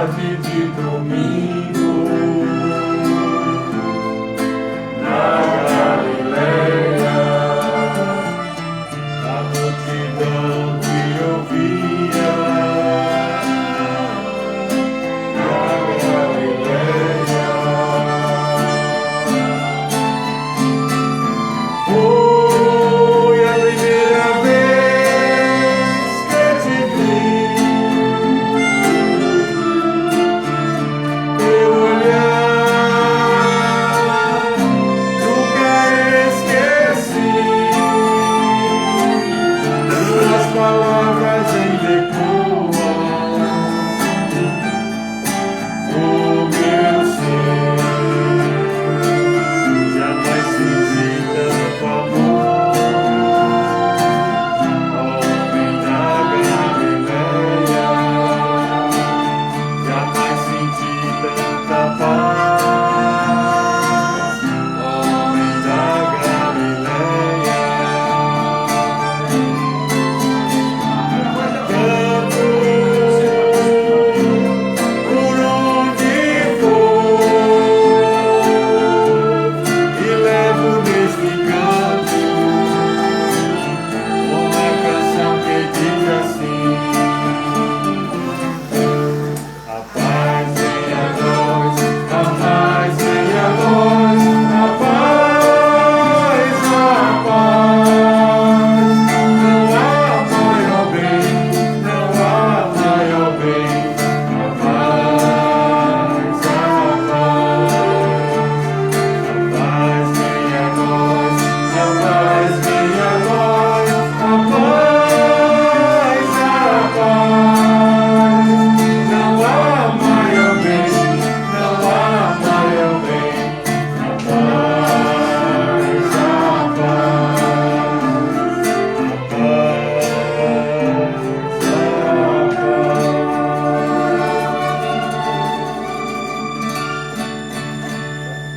tarde de domingo, na Galileia, a multidão que ouvia, na Galileia. Foi a primeira vez que te vi. Teu olhar nunca esqueci. Tuas palavras ainda ecoam no meu ser. Jamais senti tanto amor. Homem da Galileia, jamais senti tanta paz. Homem da Galileia, canto por onde for e levo neste canto uma canção que diz assim: a paz venha a nós, a paz venha a nós, a paz, a paz. Não há maior bem, não há maior bem, a paz, a paz. A paz venha a nós, a paz venha a nós, a paz, a paz. Não há maior bem, não há maior bem, a paz, a paz,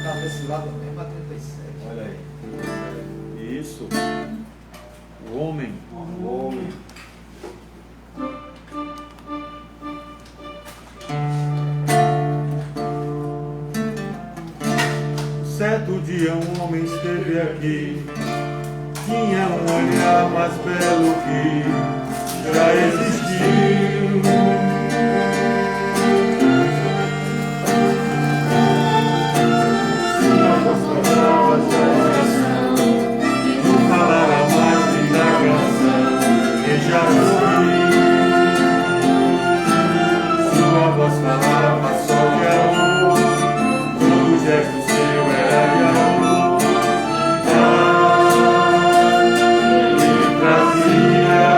Tá desse lado mesmo a 37. Olha aí. Isso. O homem. O homem. Certo dia um homem esteve aqui, tinha um olhar mais belo que já existiu. Sua voz falava da canção, não falara mais da canção que já ouvi. Sua voz falava só de amor, todo gesto seu era de amor. Ele trazia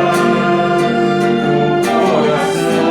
no coração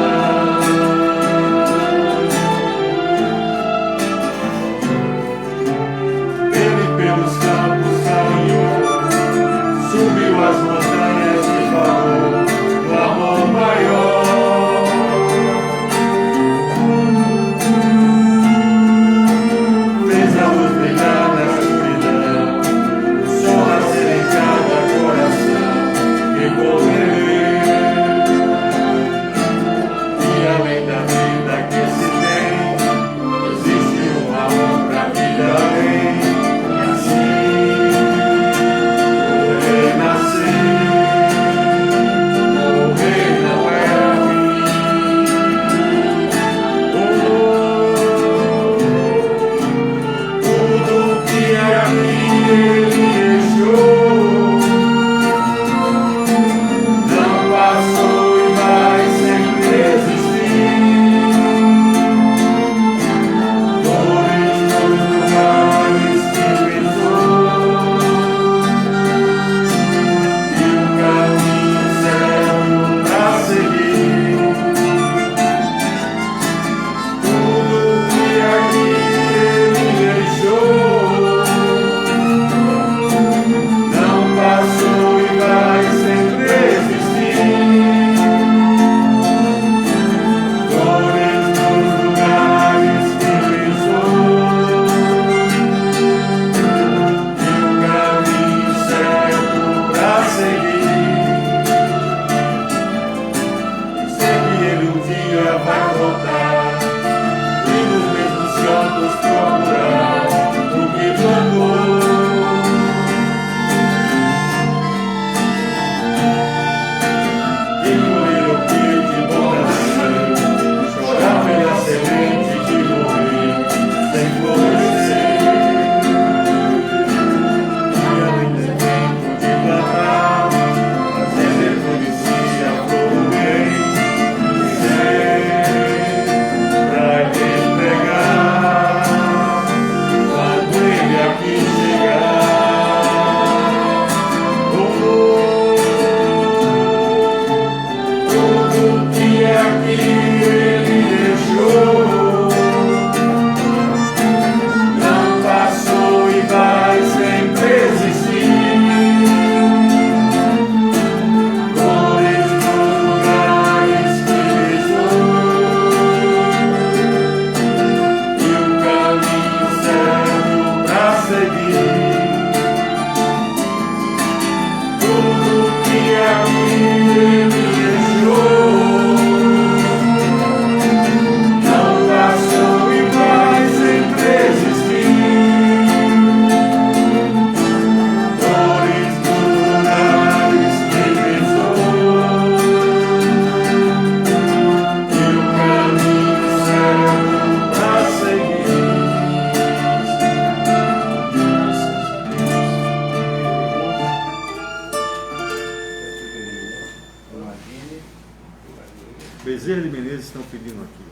Bezerra de Menezes estão pedindo aqui?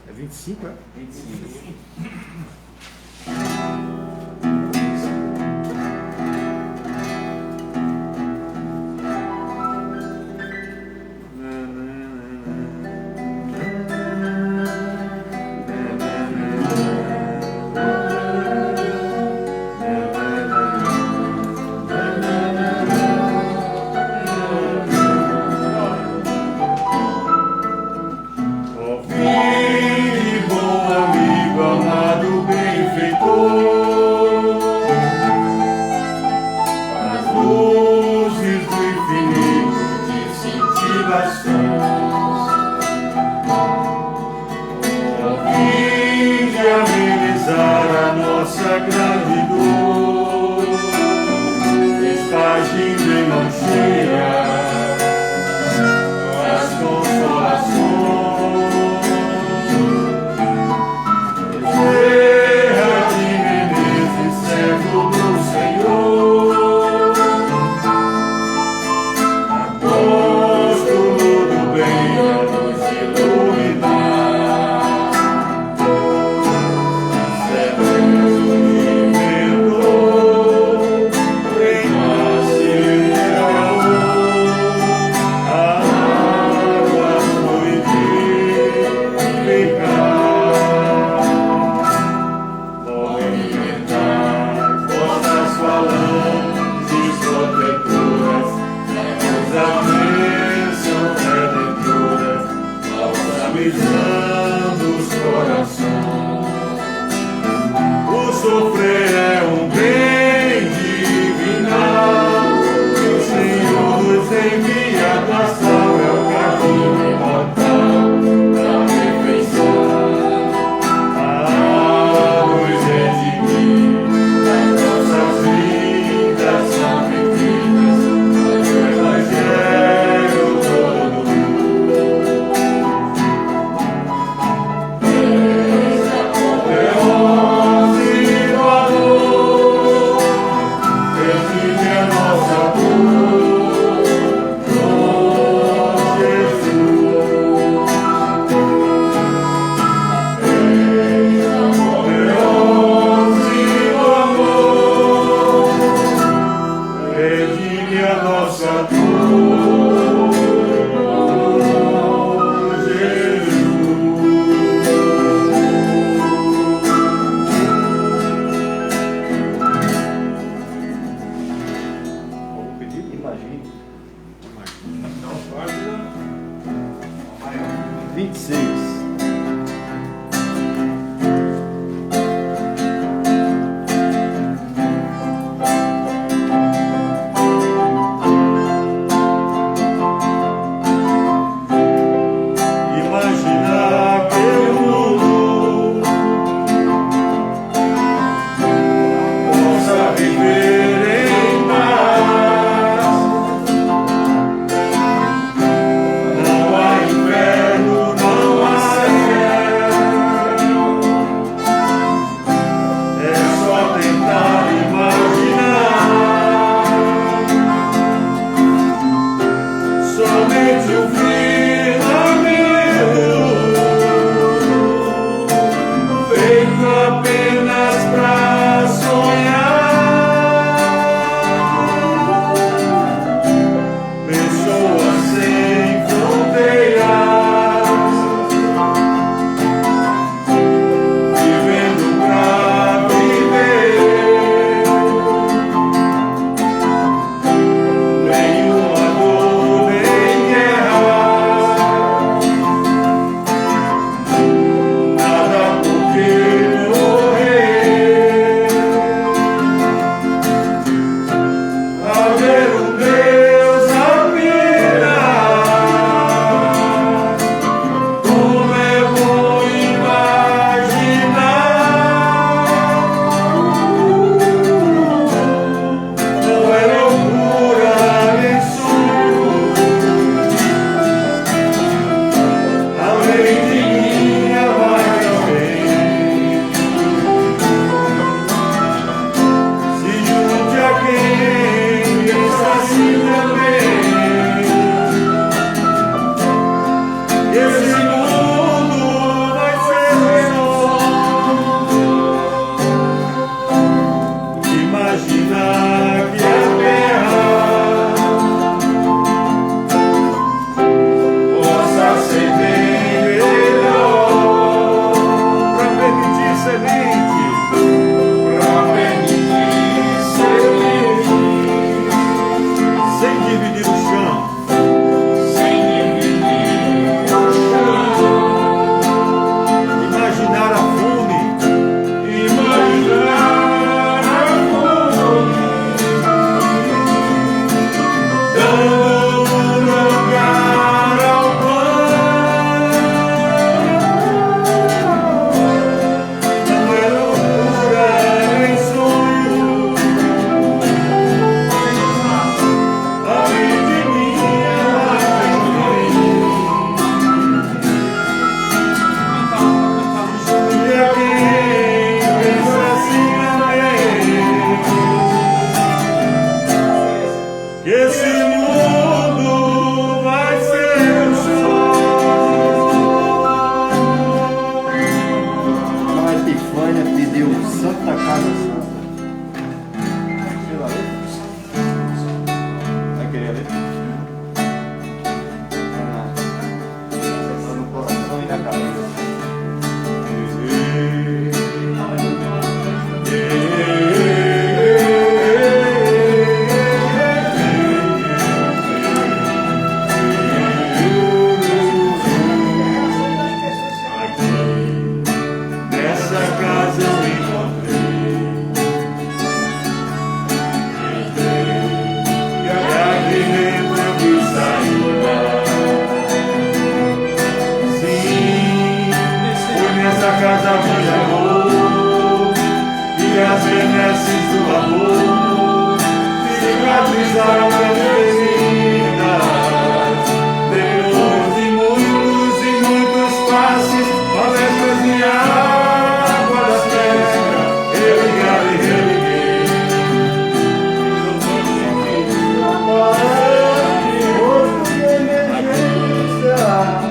É 25, é? 25. Ó filho, bom amigo, amado benfeitor, as luzes do infinito de cintilações, ó fim de amenizar a nossa grande dor, espargindo em mão cheia as consolações. Bezerra de Menezes, servo do Senhor, apóstolo do bem, a nos iluminar, servo de mentor, quem nasce de amor, a água fluidificar. Movimentar vossas falanges protetoras, a bênção redentora, balsamizando os corações. O sofrer é um bem divinal, que o Senhor nos envia da sal, é o caminho imortal da perfeição. A nos redimir, as nossas vidas são vividas no Evangelho todo. Essa poderosa e do amor, redime a nossa dor, ó Jesus. Poderoso e do amor, redime a nossa dor, Jesus. Vamos pedir? Imagine. Não, página 26. Imagina aquele mundo possa viver em paz. Não há inferno, não há a letra? Vai querer a letra? Tá no coração e na cabeça. Nessa casa eu me encontrei. E aqui dentro eu quis sair lá. Sim, foi nessa casa de amor. E as benesses do amor cicatrizaram minhas feridas. Depois de muitos e muitos passes, palestras de água das pedras, eu religuei.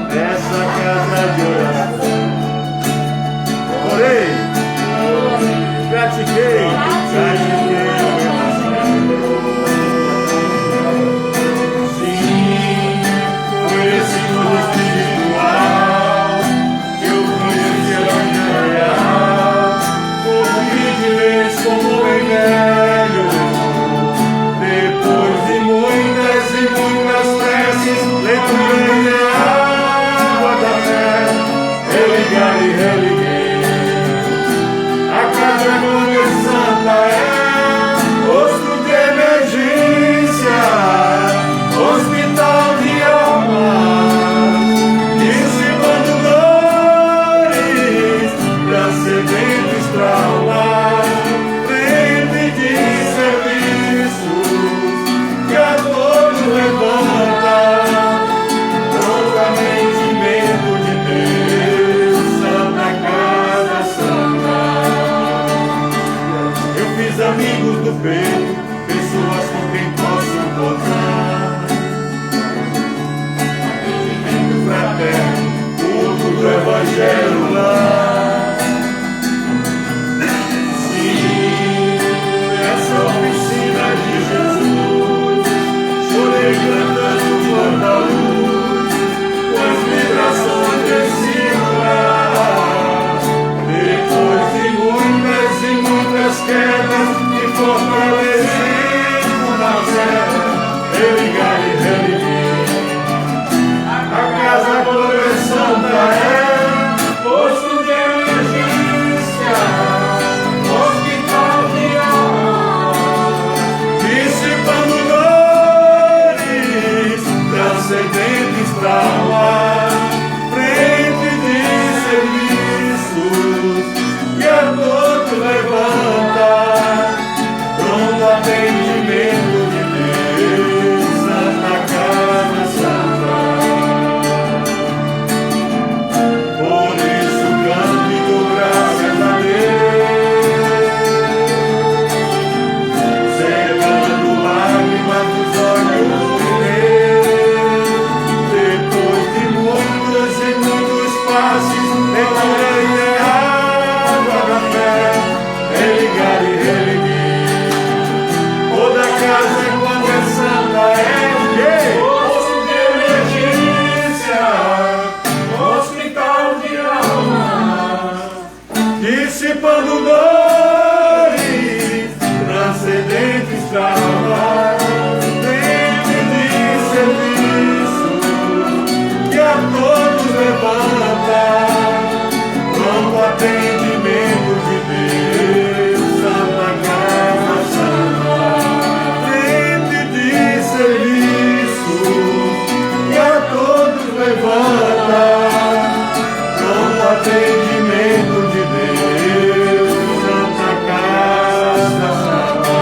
Nessa casa de oração, orei, pratiquei o sim, foi esse mundo espiritual que eu conheci a vida real. Ouvi de vez como bem velho, depois de muitas e muitas preces, leitura de água da fé, religar e religuei. A casa glória santa é posto de emergência, hospital de almas, dissipando dores, transcendentes traumas, frente de serviços que a todos levanta, prontamente medo de Deus, Santa Casa Santa. Eu fiz amigos do peito, pessoas com quem posso contar. Atendimento fraterno, culto do Evangelho lá. Sim, essa oficina de Jesus, chorei cantando por da luz, com as vibrações desse lugar. Depois de muitas e muitas quedas, me fortalecendo na fé, religar e religuei. A casa glória santa é posto de emergência, hospital de almas, dissipando dores, transcendentes traumas, frente de serviços que a todos levanta, pronto atendimento de Deus, Santa Casa Santa. Por isso canto e dou graças a Deus, secando lágrimas dos olhos meus. Depois de muitos e muitos passes, leitura de água da fé, religar e religuei. Toda casa quando é santa é posto de emergência, hospital de almas, dissipando dores, transcendentes traumas, frente de serviço que a todos levanta, pronto atendimento de Deus, Santa Casa Santa, frente de serviço que a todos levanta, pronto atendimento de Deus, Santa Casa Santa.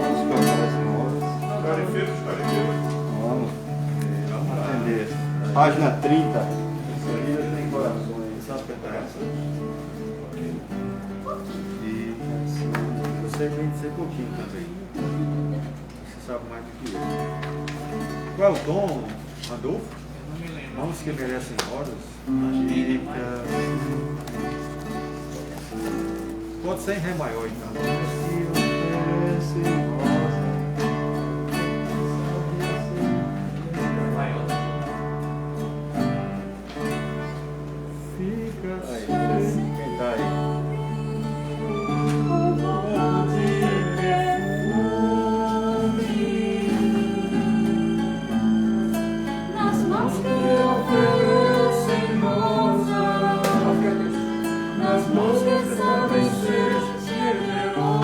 Vamos colocar as notas. Carefeiro de carefeiro. Vamos entender. Página 30. Feridas em corações. São as pedaços. E você vem dizer pouquinho também. Você sabe mais do que eu. Qual é o tom, Adolfo? Não me lembro. Mãos que merecem rodas, angélica, pode ser em Ré maior, então. Maior. Aí, quem tá aí? Nas mãos que oferecem rosas, nas mãos que sabem ser generosas,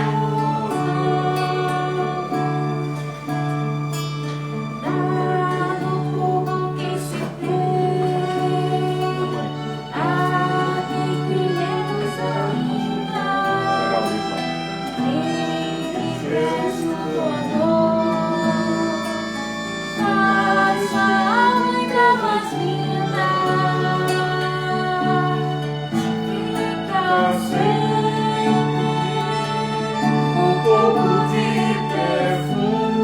dado pouco que se tem, a quem tem menos ainda, enriquece o teu amor, faz a alma ainda mais linda, fica sempre um pouco de perfume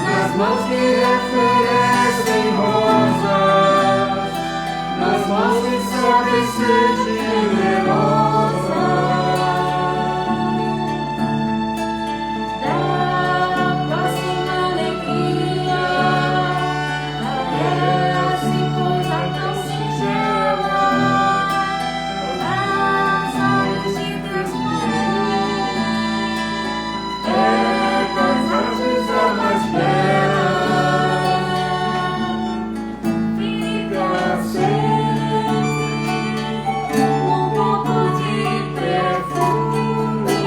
nas mãos que oferecem rosas, nas mãos que sabem ser generosas. Da próxima alegria, parece coisa tão singela, as aves de transparente, é das artes a mais bela, fica sempre um pouco de perfume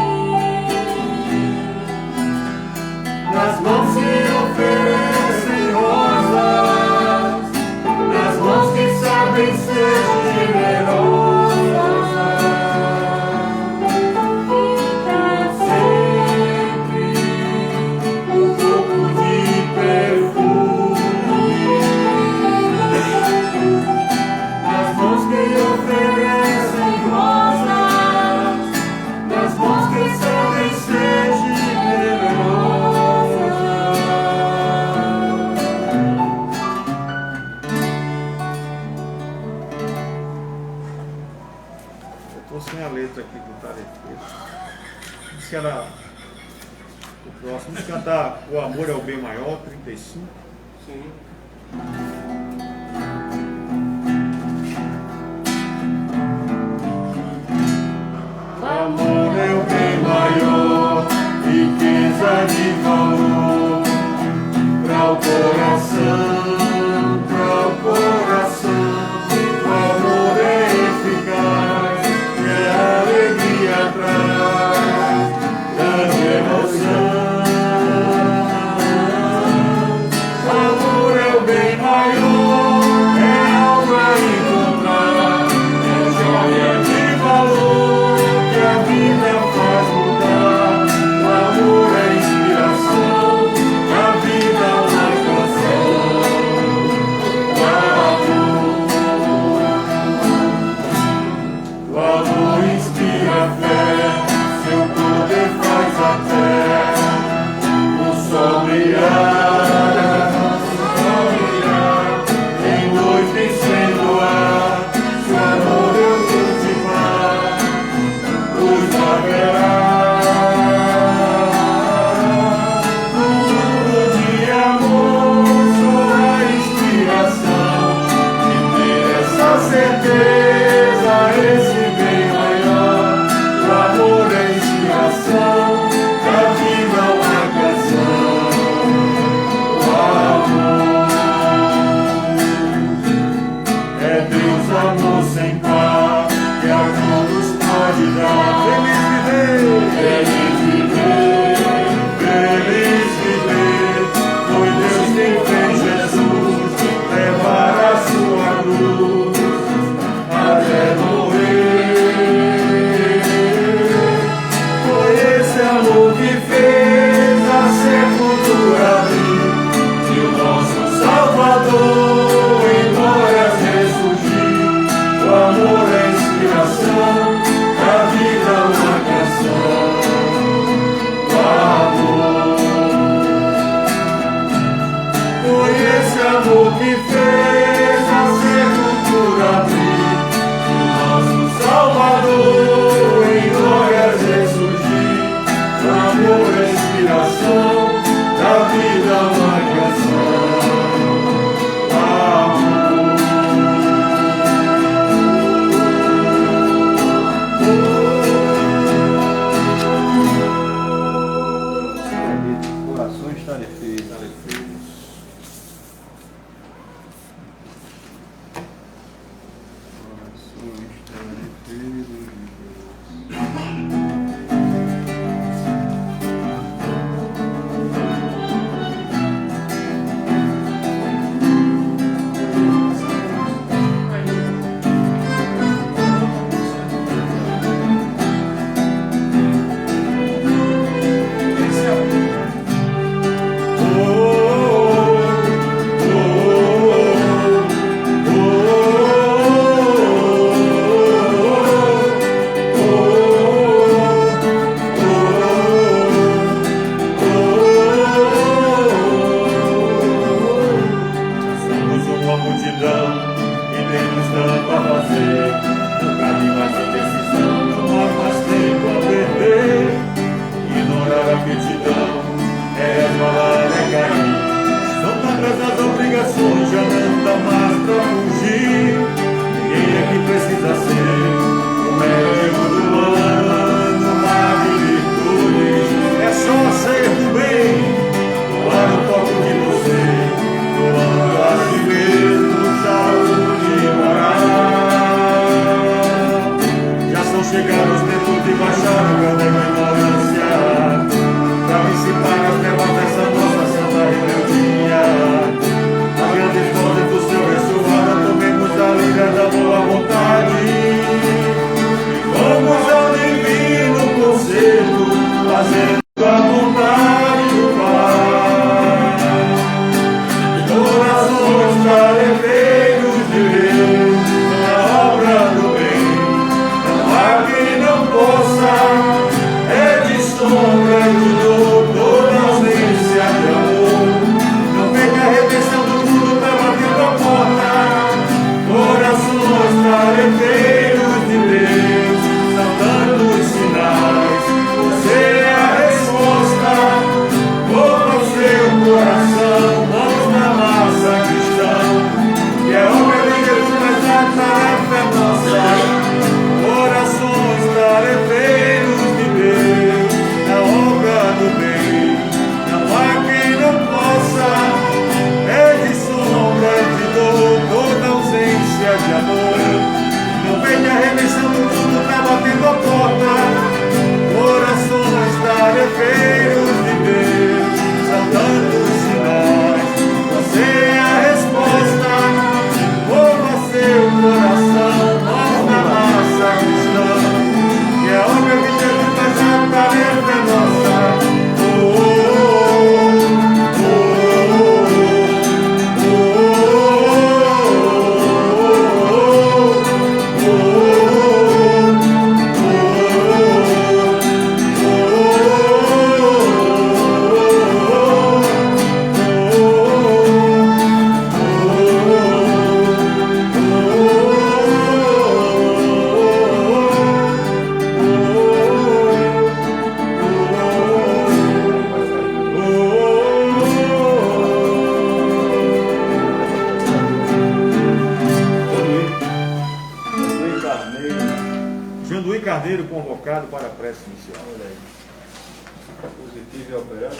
nas mãos que oferecem rosas, nas mãos que sabem ser generosas, fica sempre um pouco de perfume nas mãos que oferecem rosas, nas mãos que sabem ser generosas. Eu tô sem a letra aqui do tarefeiro. Diz que era o próximo. Vamos cantar O Amor é o Bem Maior, 35. Sim. O amor É o bem maior, riqueza de valor, para o coração, para o coração. O amor é eficaz, é alegria traz, grande emoção. O amor é o bem maior, é algo a encontrar, é joia de valor que a vida faz mudar. O amor é inspiração, a vida é uma canção. O amor inspira fé, seu poder faz a terra, o sol brilhar, em noite e sem luar. Se o amor eu cultivar, luz haverá. No mundo de amor, só a inspiração de ter essa certeza, esse bem maior. O amor é inspiração, a vida é uma canção. O amor é Deus, amor sem par, que a todos pode dar. Feliz viver, feliz viver. Foi Deus quem fez Jesus levar a sua cruz até morrer. Foi esse amor que fez a sepultura abrir e o nosso Salvador em glórias ressurgir. O amor é inspiração, a vida é uma canção. O amor foi esse amor que fez a sepultura abrir e o nosso gratidão e temos tanto a fazer. No caminho mais indecisão, não há mais tempo a perder. Ignorar a petidão é resvalar, é cair. São tantas as obrigações, já não dá mais pra fugir. Ninguém é que precisa ser o médico do ano, mar de virtudes. É só ser do bem, doar um pouco de você, doando a si mesmo saúde e moral. Já são chegados os tempos de baixar o grande ignorância, pra dissipar as trevas dessa nossa santa rebeldia. A grande fonte do seu ressoar, tomemos a lira da boa vontade e vamos ao divino conselho, fazendo a vontade do Pai. Corações tarefados de Deus, na obra do bem, não há quem não possa, é de sombra de dor, toda ausência de amor. Não vê que a redenção do mundo está batendo a porta. Corações tarefados de Deus, são tantos sinais, você é a resposta. Volta ao seu coração, mãos na massa cristã, que é obra de Deus, mas a tarefa é nossa. Corações tarefados de Deus, na obra do bem, não há quem não possa, é de sombra, de dor, toda ausência de amor. Não vê que a redenção do mundo está batendo a porta. Corações tarefados de Deus, são tantos sinais, você é a resposta. Mova seu coração, mãos na massa cristã, que é a obra de Deus, mas a tarefa é nossa. Janduí Carneiro convocado para a prece inicial. Positivo e operante.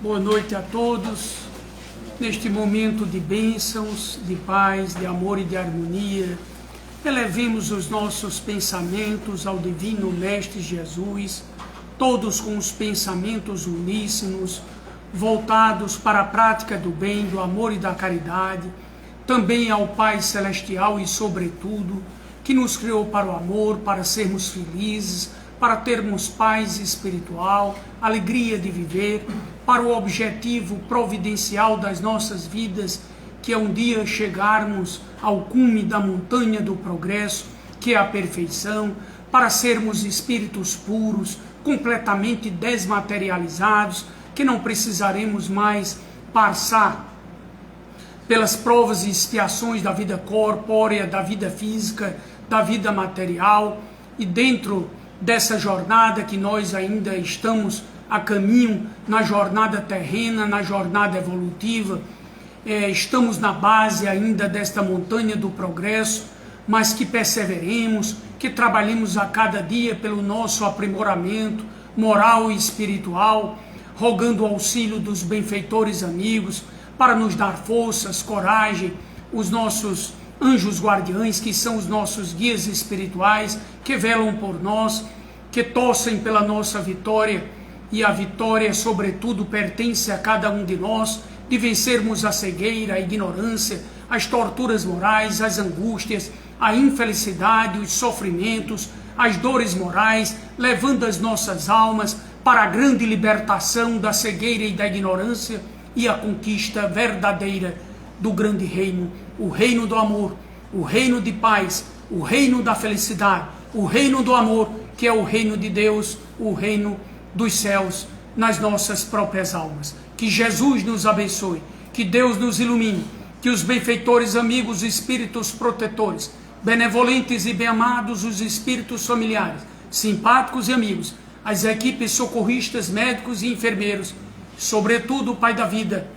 Boa noite a todos. Neste momento de bênçãos, de paz, de amor e de harmonia, elevemos os nossos pensamentos ao Divino Mestre Jesus, todos com os pensamentos uníssonos, voltados para a prática do bem, do amor e da caridade, também ao Pai Celestial e, sobretudo, que nos criou para o amor, para sermos felizes, para termos paz espiritual, alegria de viver, para o objetivo providencial das nossas vidas, que é um dia chegarmos ao cume da montanha do progresso, que é a perfeição, para sermos espíritos puros, completamente desmaterializados, que não precisaremos mais passar pelas provas e expiações da vida corpórea, da vida física, da vida material, e dentro dessa jornada que nós ainda estamos a caminho, na jornada terrena, na jornada evolutiva, estamos na base ainda desta montanha do progresso, mas que perseveremos, que trabalhemos a cada dia pelo nosso aprimoramento moral e espiritual, rogando o auxílio dos benfeitores amigos, para nos dar forças, coragem, os nossos anjos guardiães, que são os nossos guias espirituais, que velam por nós, que torcem pela nossa vitória, e a vitória, sobretudo, pertence a cada um de nós, de vencermos a cegueira, a ignorância, as torturas morais, as angústias, a infelicidade, os sofrimentos, as dores morais, levando as nossas almas para a grande libertação da cegueira e da ignorância e a conquista verdadeira do grande reino, o reino do amor, o reino de paz, o reino da felicidade, o reino do amor, que é o reino de Deus, o reino dos céus nas nossas próprias almas. Que Jesus nos abençoe, que Deus nos ilumine, que os benfeitores amigos, espíritos protetores, benevolentes e bem-amados, os espíritos familiares, simpáticos e amigos, as equipes socorristas, médicos e enfermeiros, sobretudo o Pai da vida,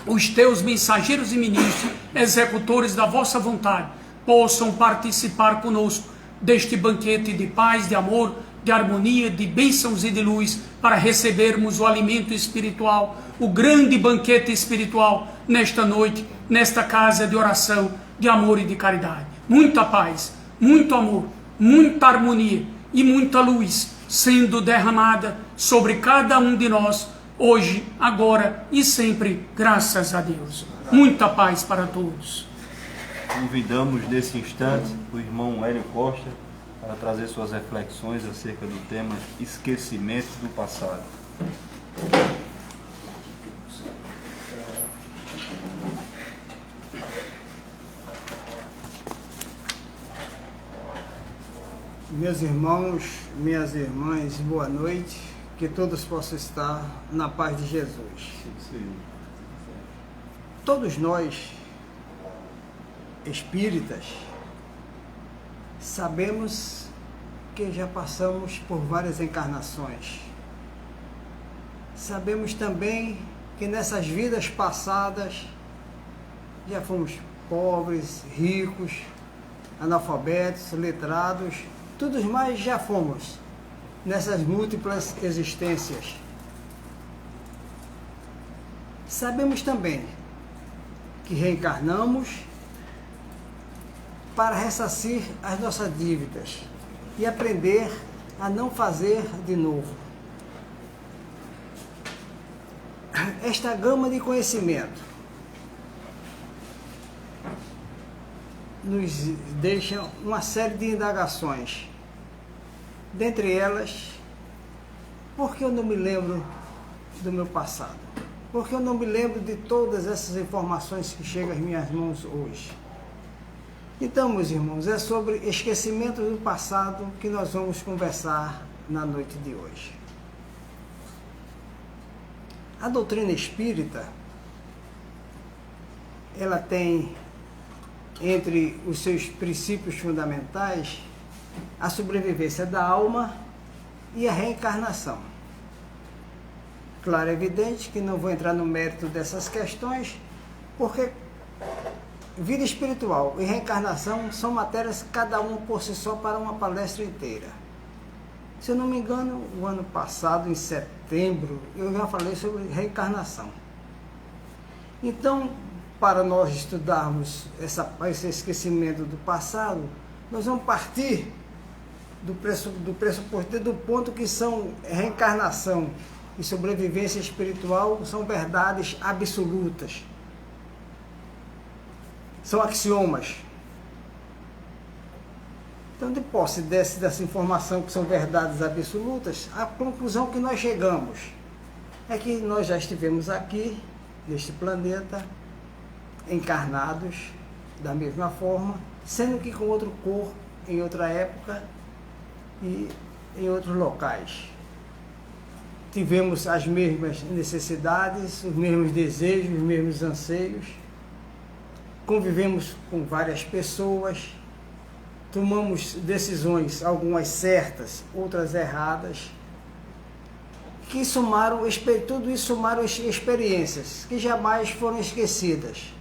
os teus mensageiros e ministros, executores da vossa vontade, possam participar conosco deste banquete de paz, de amor, de harmonia, de bênçãos e de luz, para recebermos o alimento espiritual, o grande banquete espiritual, nesta noite, nesta casa de oração, de amor e de caridade. Muita paz, muito amor, muita harmonia e muita luz sendo derramada sobre cada um de nós, hoje, agora e sempre, graças a Deus. Muita paz para todos. Convidamos nesse instante o irmão Hélio Costa para trazer suas reflexões acerca do tema esquecimento do passado. Meus irmãos, minhas irmãs, boa noite. Que todos possam estar na paz de Jesus. Todos nós, espíritas, sabemos que já passamos por várias encarnações. Sabemos também que nessas vidas passadas já fomos pobres, ricos, analfabetos, letrados, todos mais já fomos nessas múltiplas existências. Sabemos também que reencarnamos para ressarcir as nossas dívidas e aprender a não fazer de novo. Esta gama de conhecimento nos deixa uma série de indagações. Dentre elas, por que eu não me lembro do meu passado? Por que eu não me lembro de todas essas informações que chegam às minhas mãos hoje? Então, meus irmãos, é sobre esquecimento do passado que nós vamos conversar na noite de hoje. A doutrina espírita, ela tem entre os seus princípios fundamentais a sobrevivência da alma e a reencarnação. Claro, é evidente que não vou entrar no mérito dessas questões, porque vida espiritual e reencarnação são matérias, cada uma por si só, para uma palestra inteira. Se eu não me engano, o ano passado, em setembro, eu já falei sobre reencarnação. Então, para nós estudarmos esse esquecimento do passado, nós vamos partir do pressuposto, do ponto que são reencarnação e sobrevivência espiritual, são verdades absolutas. São axiomas. Então, de posse dessa informação que são verdades absolutas, a conclusão que nós chegamos é que nós já estivemos aqui, neste planeta, encarnados da mesma forma, sendo que com outro corpo, em outra época e em outros locais. Tivemos as mesmas necessidades, os mesmos desejos, os mesmos anseios, convivemos com várias pessoas, tomamos decisões, algumas certas, outras erradas, que somaram, tudo isso somaram experiências que jamais foram esquecidas,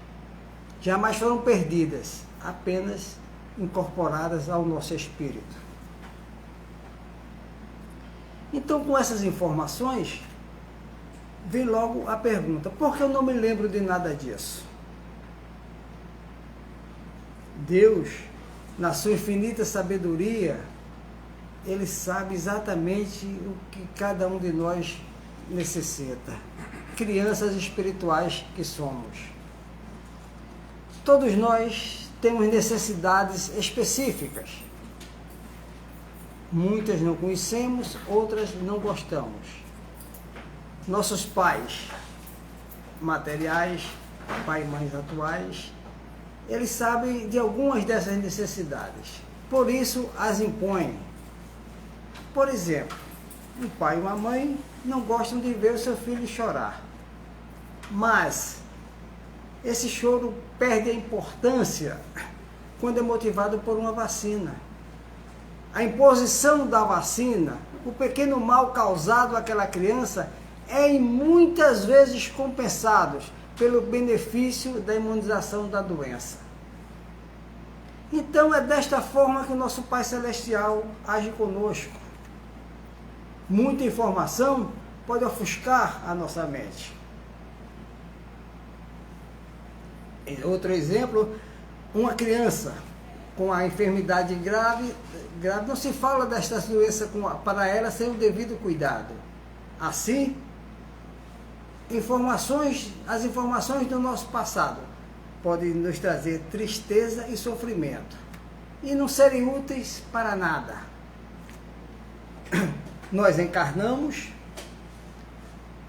jamais foram perdidas, apenas incorporadas ao nosso espírito. Então, com essas informações, vem logo a pergunta: por que eu não me lembro de nada disso? Deus, na sua infinita sabedoria, Ele sabe exatamente o que cada um de nós necessita. Crianças espirituais que somos. Todos nós temos necessidades específicas. Muitas não conhecemos, outras não gostamos. Nossos pais materiais, pai e mães atuais, eles sabem de algumas dessas necessidades. Por isso, as impõem. Por exemplo, um pai e uma mãe não gostam de ver o seu filho chorar. Mas esse choro perde a importância quando é motivado por uma vacina. A imposição da vacina, o pequeno mal causado àquela criança, é em muitas vezes compensado pelo benefício da imunização da doença. Então é desta forma que o nosso Pai Celestial age conosco. Muita informação pode ofuscar a nossa mente. Outro exemplo, uma criança com a enfermidade grave, não se fala destas doenças para ela sem o devido cuidado. Assim, as informações do nosso passado podem nos trazer tristeza e sofrimento e não serem úteis para nada. Nós encarnamos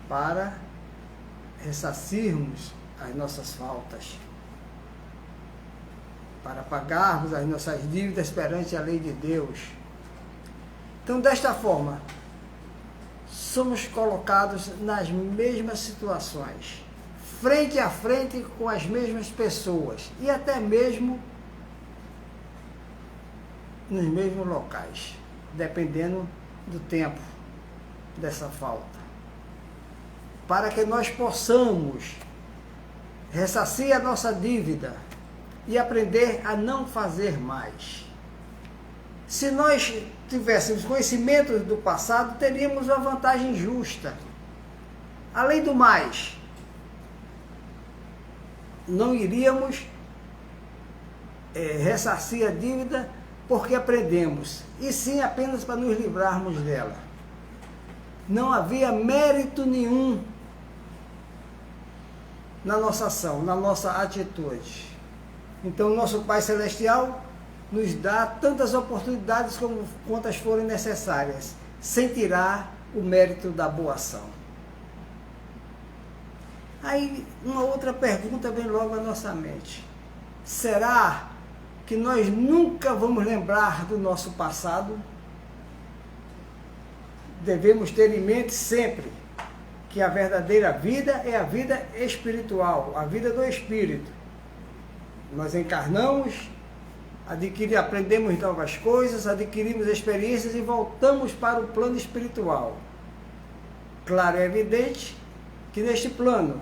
para ressarcirmos as nossas faltas, para pagarmos as nossas dívidas perante a lei de Deus. Então, desta forma, somos colocados nas mesmas situações, frente a frente com as mesmas pessoas e até mesmo nos mesmos locais, dependendo do tempo dessa falta. Para que nós possamos ressarcir a nossa dívida e aprender a não fazer mais. Se nós tivéssemos conhecimento do passado, teríamos uma vantagem justa. Além do mais, não iríamos ressarcir a dívida porque aprendemos, e sim apenas para nos livrarmos dela. Não havia mérito nenhum na nossa ação, na nossa atitude. Então, nosso Pai Celestial nos dá tantas oportunidades quantas forem necessárias, sem tirar o mérito da boa ação. Aí, uma outra pergunta vem logo à nossa mente. Será que nós nunca vamos lembrar do nosso passado? Devemos ter em mente sempre que a verdadeira vida é a vida espiritual, a vida do Espírito. Nós encarnamos, aprendemos novas coisas, adquirimos experiências e voltamos para o plano espiritual. Claro, é evidente que neste plano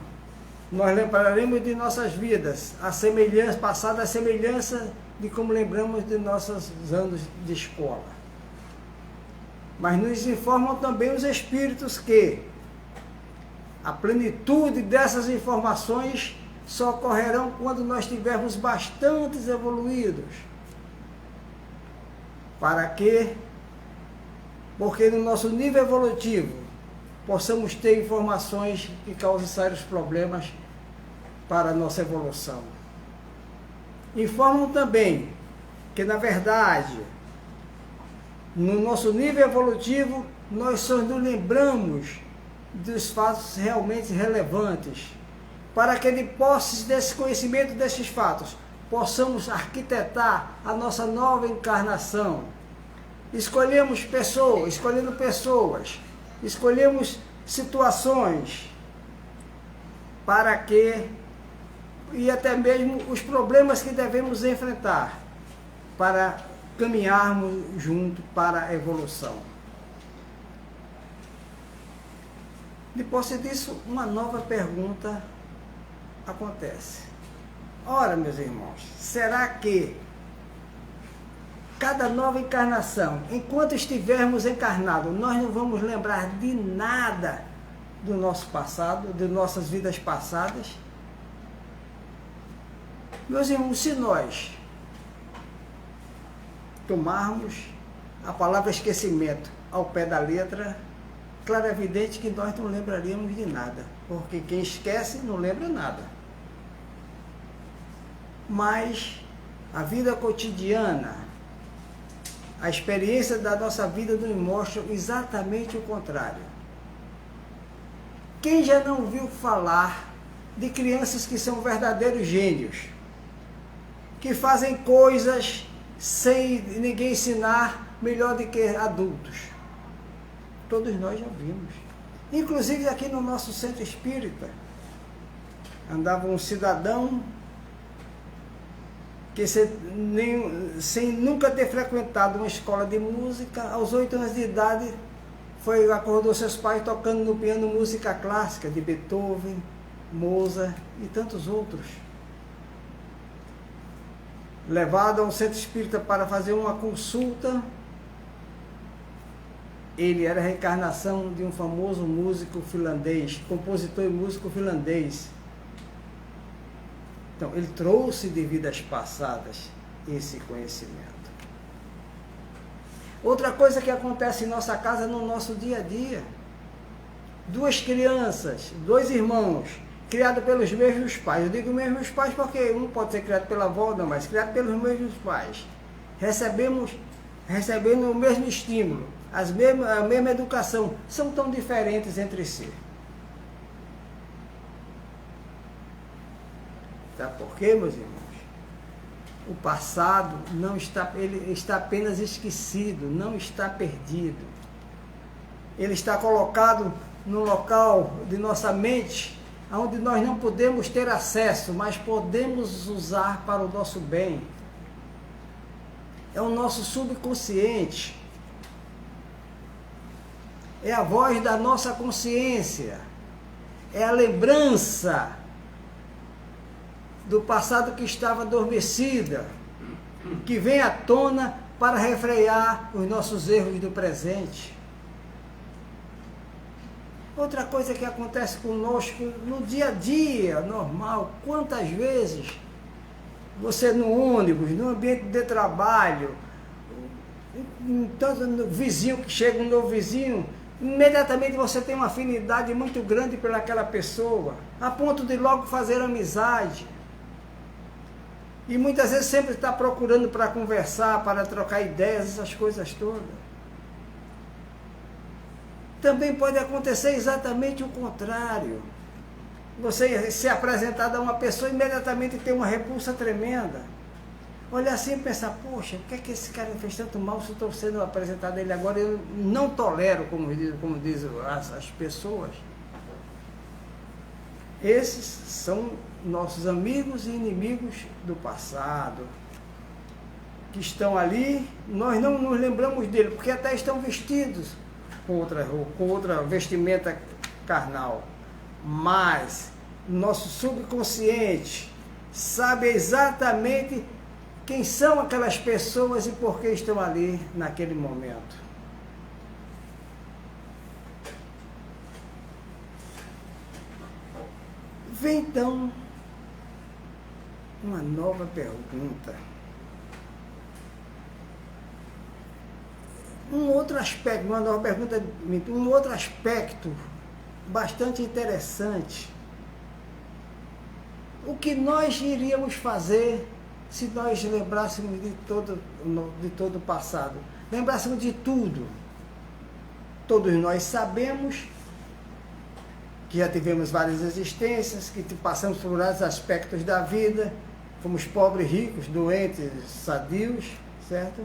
nós lembraremos de nossas vidas, passada a semelhança de como lembramos de nossos anos de escola. Mas nos informam também os espíritos que a plenitude dessas informações só ocorrerão quando nós estivermos bastante evoluídos. Para quê? Porque no nosso nível evolutivo possamos ter informações que causem sérios problemas para a nossa evolução. Informam também que, na verdade, no nosso nível evolutivo, nós só nos lembramos dos fatos realmente relevantes, para que, de posse desse conhecimento desses fatos, possamos arquitetar a nossa nova encarnação. Escolhendo pessoas, escolhemos situações, para que, e até mesmo os problemas que devemos enfrentar, para caminharmos junto para a evolução. De posse disso, uma nova pergunta acontece. Ora, meus irmãos, será que cada nova encarnação, enquanto estivermos encarnados, nós não vamos lembrar de nada do nosso passado, de nossas vidas passadas? Meus irmãos, se nós tomarmos a palavra esquecimento ao pé da letra, claro, é evidente que nós não lembraríamos de nada, porque quem esquece não lembra nada. Mas a vida cotidiana, a experiência da nossa vida nos mostra exatamente o contrário. Quem já não ouviu falar de crianças que são verdadeiros gênios, que fazem coisas sem ninguém ensinar melhor do que adultos? todos nós já vimos. Inclusive aqui no nosso centro espírita, andava um cidadão que sem nunca ter frequentado uma escola de música, aos 8 anos de idade, acordou seus pais tocando no piano música clássica de Beethoven, Mozart e tantos outros. Levado ao centro espírita para fazer uma consulta, ele era a reencarnação de um famoso músico finlandês, compositor e músico finlandês. Então, ele trouxe de vidas passadas esse conhecimento. Outra coisa que acontece em nossa casa, no nosso dia a dia. 2 crianças, 2 irmãos, criados pelos mesmos pais. Eu digo mesmos pais porque um pode ser criado pela avó, não, mas criado pelos mesmos pais. Recebendo o mesmo estímulo, a mesma educação, são tão diferentes entre si. Sabe por quê, meus irmãos? O passado ele está apenas esquecido, não está perdido. Ele está colocado no local de nossa mente, onde nós não podemos ter acesso, mas podemos usar para o nosso bem. É o nosso subconsciente. É a voz da nossa consciência. É a lembrança do passado que estava adormecida, que vem à tona para refrear os nossos erros do presente. Outra coisa que acontece conosco no dia a dia, normal, quantas vezes você no ônibus, no ambiente de trabalho, tanto no vizinho que chega um novo vizinho, imediatamente você tem uma afinidade muito grande pelaquela pessoa, a ponto de logo fazer amizade. E muitas vezes sempre está procurando para conversar, para trocar ideias, essas coisas todas. Também pode acontecer exatamente o contrário. Você ser apresentado a uma pessoa e imediatamente ter uma repulsa tremenda. Olhar assim e pensar, poxa, por que esse cara fez tanto mal se eu estou sendo apresentado a ele agora? Eu não tolero, como dizem as pessoas. Esses são nossos amigos e inimigos do passado, que estão ali, nós não nos lembramos dele, porque até estão vestidos com outra vestimenta carnal, mas nosso subconsciente sabe exatamente quem são aquelas pessoas e por que estão ali naquele momento. Vem então uma nova pergunta. Um outro aspecto bastante interessante. O que nós iríamos fazer se nós lembrássemos de todo o passado? Lembrássemos de tudo. Todos nós sabemos que já tivemos várias existências, que passamos por vários aspectos da vida, fomos pobres, ricos, doentes, sadios, certo?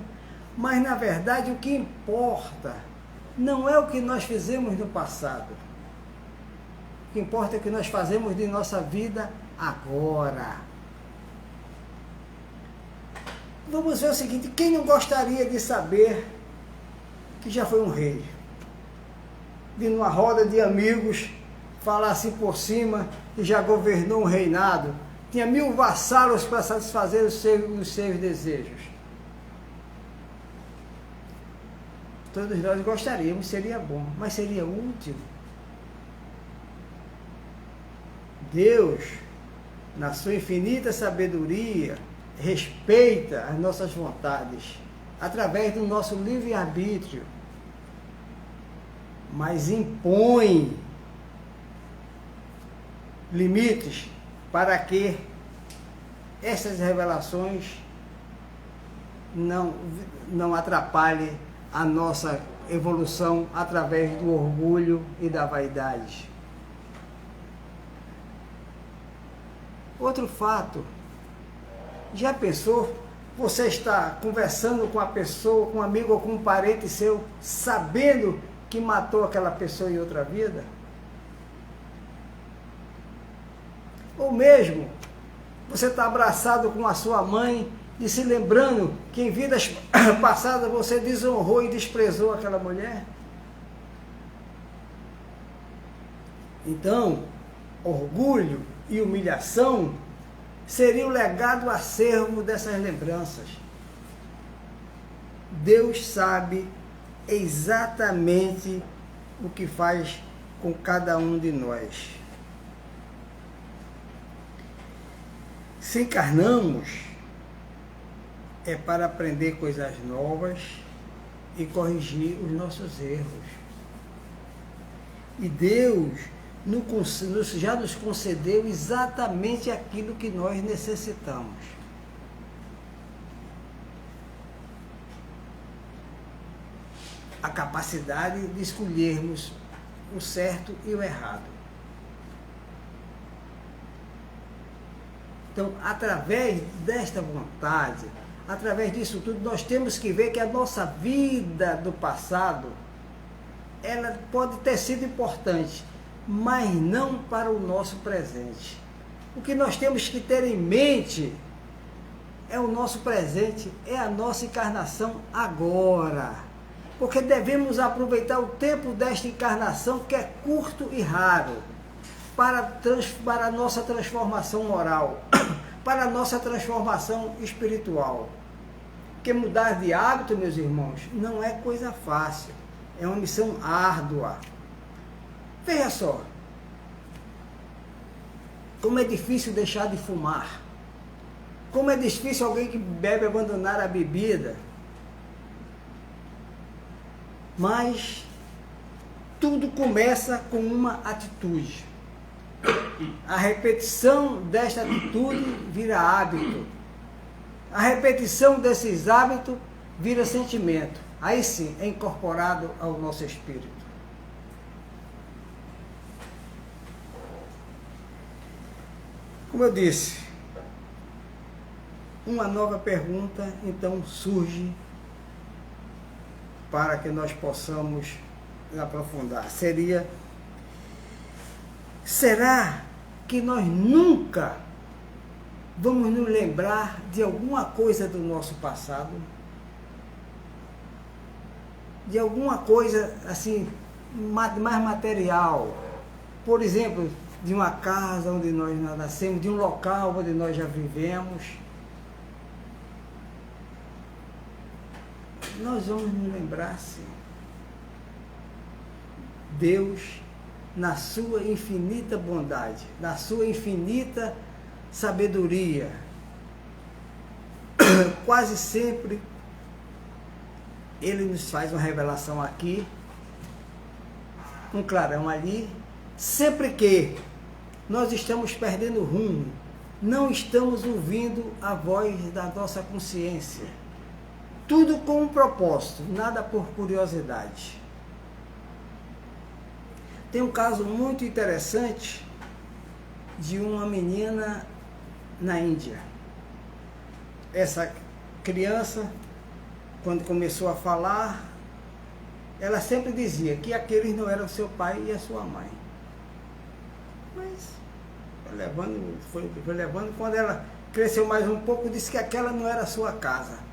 Mas, na verdade, o que importa não é o que nós fizemos no passado. O que importa é o que nós fazemos de nossa vida agora. Vamos ver o seguinte, quem não gostaria de saber que já foi um rei? De numa roda de amigos, falar assim por cima, e já governou um reinado, tinha 1000 vassalos para satisfazer os seus desejos. Todos nós gostaríamos, seria bom, mas seria útil? Deus, na sua infinita sabedoria, respeita as nossas vontades, através do nosso livre-arbítrio, mas impõe limites para que essas revelações não atrapalhem a nossa evolução através do orgulho e da vaidade. Outro fato, já pensou, você está conversando com a pessoa, com um amigo ou com um parente seu, sabendo que matou aquela pessoa em outra vida? Ou mesmo, você está abraçado com a sua mãe e se lembrando que em vidas passadas você desonrou e desprezou aquela mulher? Então, orgulho e humilhação seria o legado acervo dessas lembranças. Deus sabe exatamente o que faz com cada um de nós. Se encarnamos, é para aprender coisas novas e corrigir os nossos erros. E Deus já nos concedeu exatamente aquilo que nós necessitamos. A capacidade de escolhermos o certo e o errado. Então, através desta vontade, através disso tudo, nós temos que ver que a nossa vida do passado, ela pode ter sido importante, mas não para o nosso presente. O que nós temos que ter em mente é o nosso presente, é a nossa encarnação agora. Porque devemos aproveitar o tempo desta encarnação, que é curto e raro, para a nossa transformação moral, para a nossa transformação espiritual. Porque mudar de hábito, meus irmãos, não é coisa fácil, é uma missão árdua. Veja só, como é difícil deixar de fumar, como é difícil alguém que bebe abandonar a bebida, mas tudo começa com uma atitude. A repetição desta atitude vira hábito. A repetição desses hábitos vira sentimento. Aí sim, é incorporado ao nosso espírito. Como eu disse, uma nova pergunta então surge para que nós possamos aprofundar. Será que nós nunca vamos nos lembrar de alguma coisa do nosso passado? De alguma coisa assim, mais material? Por exemplo, de uma casa onde nós nascemos, de um local onde nós já vivemos. Nós vamos nos lembrar, sim. Deus, na sua infinita bondade, na sua infinita sabedoria, quase sempre Ele nos faz uma revelação aqui, um clarão ali, sempre que nós estamos perdendo rumo, não estamos ouvindo a voz da nossa consciência. Tudo com um propósito, nada por curiosidade. Tem um caso muito interessante de uma menina na Índia. Essa criança, quando começou a falar, ela sempre dizia que aqueles não eram seu pai e a sua mãe. Mas foi levando, quando ela cresceu mais um pouco, disse que aquela não era a sua casa.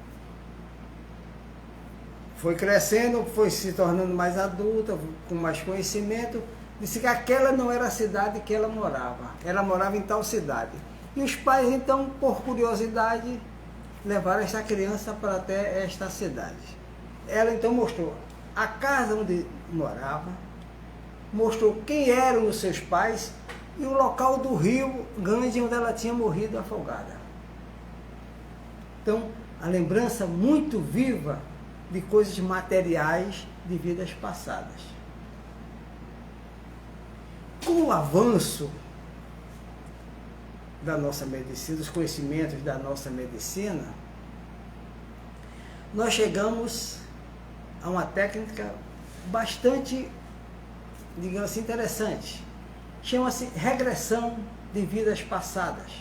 Foi crescendo, foi se tornando mais adulta, com mais conhecimento, disse que aquela não era a cidade que ela morava em tal cidade. E os pais, então, por curiosidade, levaram essa criança para até esta cidade. Ela, então, mostrou a casa onde morava, mostrou quem eram os seus pais e o local do rio Ganges onde ela tinha morrido afogada. Então, a lembrança muito viva de coisas materiais de vidas passadas. Com o avanço da nossa medicina, dos conhecimentos da nossa medicina, nós chegamos a uma técnica bastante, digamos assim, interessante. Chama-se regressão de vidas passadas,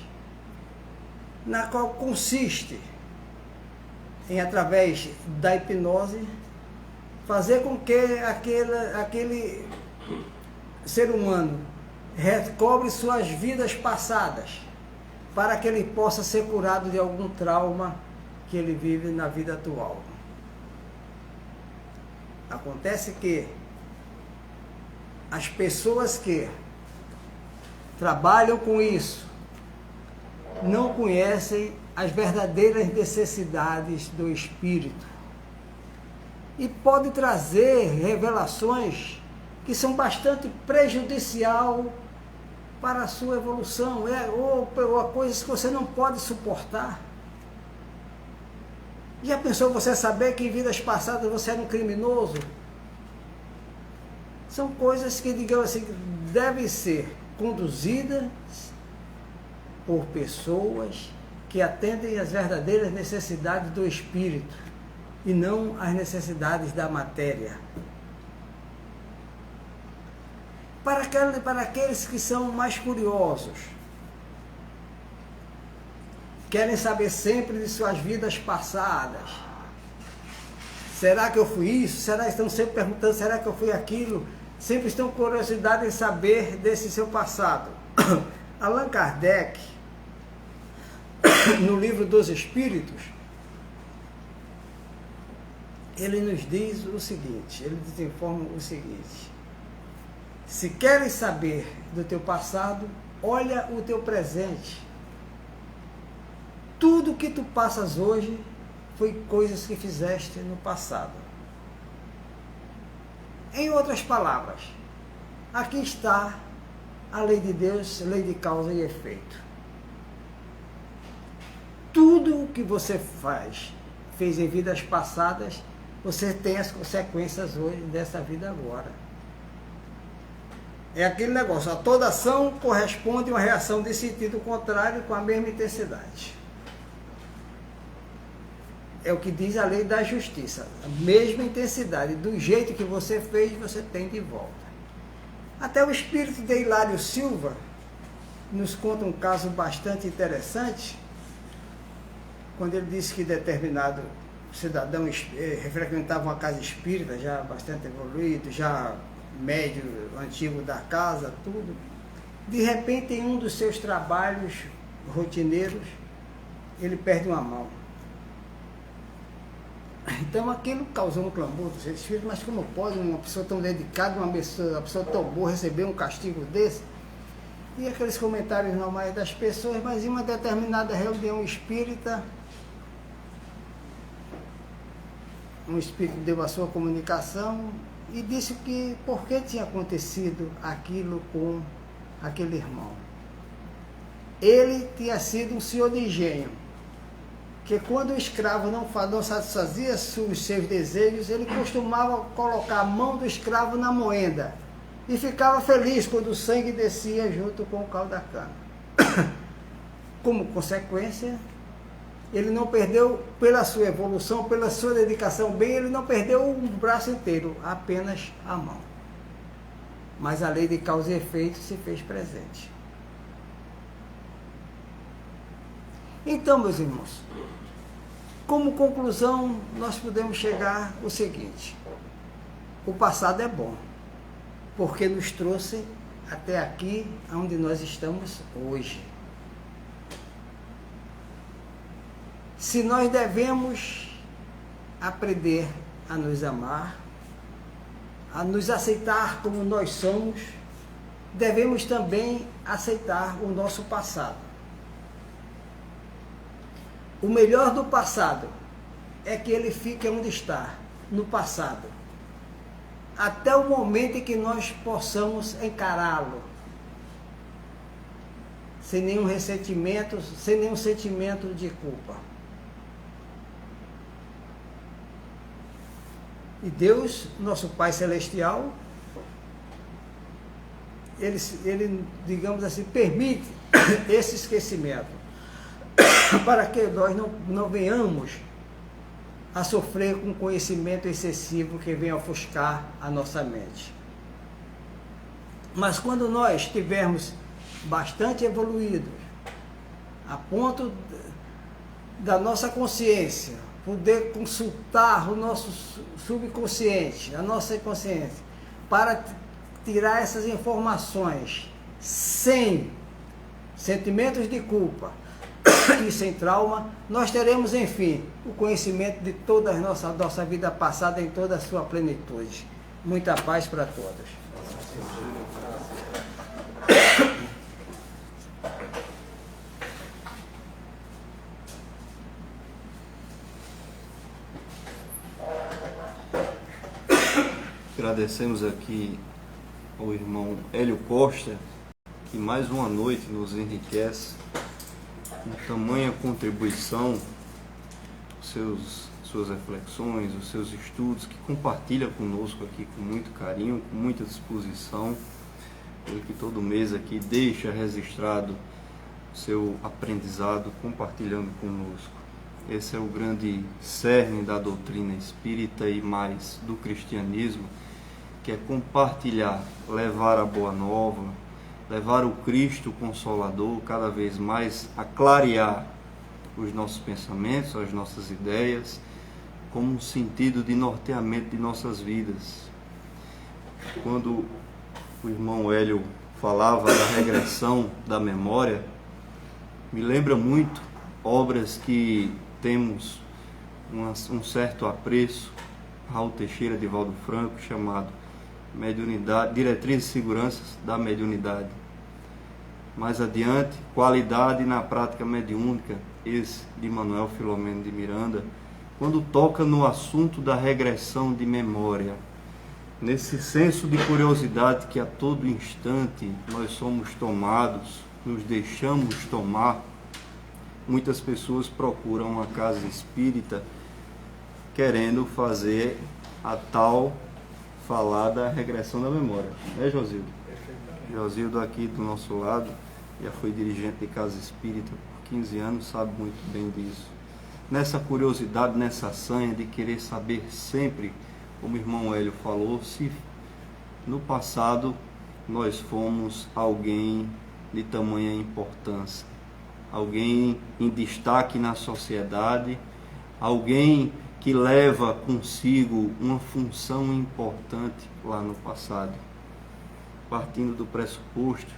na qual consiste em, através da hipnose, fazer com que aquele ser humano recobre suas vidas passadas, para que ele possa ser curado de algum trauma que ele vive na vida atual. Acontece que as pessoas que trabalham com isso não conhecem as verdadeiras necessidades do espírito e pode trazer revelações que são bastante prejudicial para a sua evolução, ou coisas que você não pode suportar. Já pensou você saber que em vidas passadas você era um criminoso? São coisas que, digamos assim, devem ser conduzidas por pessoas que atendem às verdadeiras necessidades do espírito e não às necessidades da matéria. Para aqueles que são mais curiosos, querem saber sempre de suas vidas passadas. Será que eu fui isso? Será que estão sempre perguntando, será que eu fui aquilo? Sempre estão com curiosidade em saber desse seu passado. Allan Kardec, no livro dos Espíritos, ele nos diz o seguinte, ele nos informa o seguinte: se queres saber do teu passado, olha o teu presente. Tudo que tu passas hoje foi coisas que fizeste no passado. Em outras palavras, aqui está a lei de Deus, lei de causa e efeito. Tudo o que você fez em vidas passadas, você tem as consequências hoje dessa vida agora. É aquele negócio, a toda ação corresponde a uma reação de sentido contrário com a mesma intensidade. É o que diz a lei da justiça. A mesma intensidade, do jeito que você fez, você tem de volta. Até o espírito de Hilário Silva nos conta um caso bastante interessante, quando ele disse que determinado cidadão frequentava uma casa espírita, já bastante evoluído, já médio, antigo da casa, tudo. De repente, em um dos seus trabalhos rotineiros, ele perde uma mão. Então aquilo causou um clamor dos espíritos, mas como pode uma pessoa tão dedicada, uma pessoa tão boa receber um castigo desse? E aqueles comentários normais das pessoas, mas em uma determinada reunião espírita, um espírito deu a sua comunicação e disse que por que tinha acontecido aquilo com aquele irmão. Ele tinha sido um senhor de engenho, que quando o escravo não satisfazia os seus desejos, ele costumava colocar a mão do escravo na moenda e ficava feliz quando o sangue descia junto com o caldo da cana. Como consequência, ele não perdeu, pela sua evolução, pela sua dedicação bem, ele não perdeu um braço inteiro, apenas a mão. Mas a lei de causa e efeito se fez presente. Então, meus irmãos, como conclusão, nós podemos chegar ao seguinte: o passado é bom, porque nos trouxe até aqui, onde nós estamos hoje. Se nós devemos aprender a nos amar, a nos aceitar como nós somos, devemos também aceitar o nosso passado. O melhor do passado é que ele fique onde está, no passado, até o momento em que nós possamos encará-lo, sem nenhum ressentimento, sem nenhum sentimento de culpa. E Deus, nosso Pai Celestial, ele, digamos assim, permite esse esquecimento, para que nós não venhamos a sofrer com conhecimento excessivo que vem ofuscar a nossa mente. Mas quando nós estivermos bastante evoluídos, a ponto da nossa consciência poder consultar o nosso subconsciente, a nossa consciência, para tirar essas informações sem sentimentos de culpa e sem trauma, nós teremos, enfim, o conhecimento de toda a nossa vida passada em toda a sua plenitude. Muita paz para todos. Agradecemos aqui ao irmão Hélio Costa, que mais uma noite nos enriquece com tamanha contribuição, suas reflexões, os seus estudos, que compartilha conosco aqui com muito carinho, com muita disposição. Ele que todo mês aqui deixa registrado o seu aprendizado, compartilhando conosco. Esse é o grande cerne da doutrina espírita e mais do cristianismo, que é compartilhar, levar a boa nova, levar o Cristo Consolador cada vez mais a clarear os nossos pensamentos, as nossas ideias, como um sentido de norteamento de nossas vidas. Quando o irmão Hélio falava da regressão da memória, me lembra muito obras que temos um certo apreço, Raul Teixeira de Valdo Franco, chamado Mediunidade, Diretrizes e Seguranças da Mediunidade. Mais adiante, Qualidade na Prática Mediúnica, esse de Manuel Filomeno de Miranda, quando toca no assunto da regressão de memória, nesse senso de curiosidade que a todo instante nós somos tomados, nos deixamos tomar. Muitas pessoas procuram uma casa espírita querendo fazer a tal falada regressão da memória. Né, Josildo? Josildo aqui do nosso lado, já foi dirigente de casa espírita por 15 anos, sabe muito bem disso. Nessa curiosidade, nessa sanha de querer saber sempre, como o irmão Hélio falou, se no passado nós fomos alguém de tamanha importância, alguém em destaque na sociedade, alguém que leva consigo uma função importante lá no passado. Partindo do pressuposto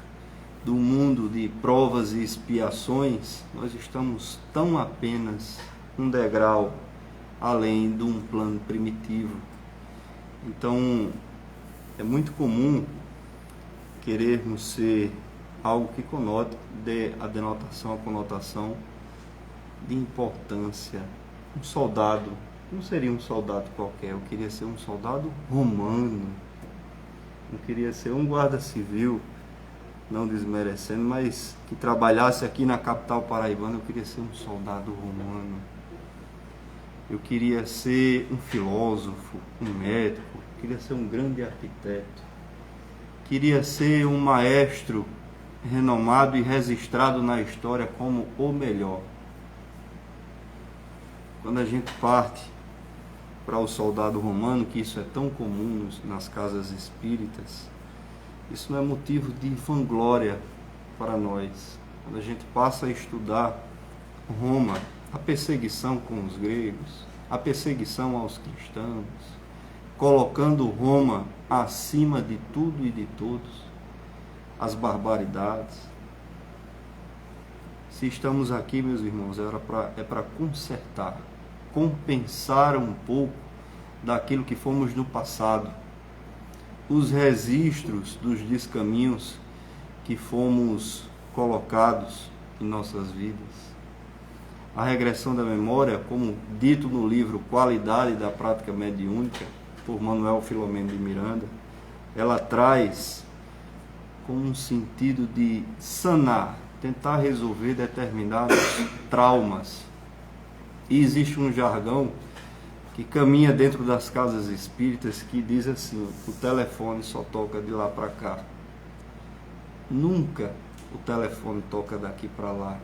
do mundo de provas e expiações, nós estamos tão apenas um degrau além de um plano primitivo. Então, é muito comum querermos ser algo que dê a denotação, a conotação de importância. Um soldado, não seria um soldado qualquer, eu queria ser um soldado romano, não queria ser um guarda civil, não desmerecendo, mas que trabalhasse aqui na capital paraibana. Eu queria ser um soldado romano, eu queria ser um filósofo, um médico, queria ser um grande arquiteto, queria ser um maestro renomado e registrado na história como o melhor. Quando a gente parte para o soldado romano, que isso é tão comum nas casas espíritas, isso não é motivo de vanglória para nós. Quando a gente passa a estudar Roma, a perseguição com os gregos, a perseguição aos cristãos, colocando Roma acima de tudo e de todos, as barbaridades. Se estamos aqui, meus irmãos, é para consertar, compensar um pouco daquilo que fomos no passado, os registros dos descaminhos que fomos colocados em nossas vidas. A regressão da memória, como dito no livro Qualidade da Prática Mediúnica, por Manuel Filomeno de Miranda, ela traz com um sentido de sanar, tentar resolver determinados traumas. E existe um jargão que caminha dentro das casas espíritas que diz assim: o telefone só toca de lá para cá. Nunca o telefone toca daqui para lá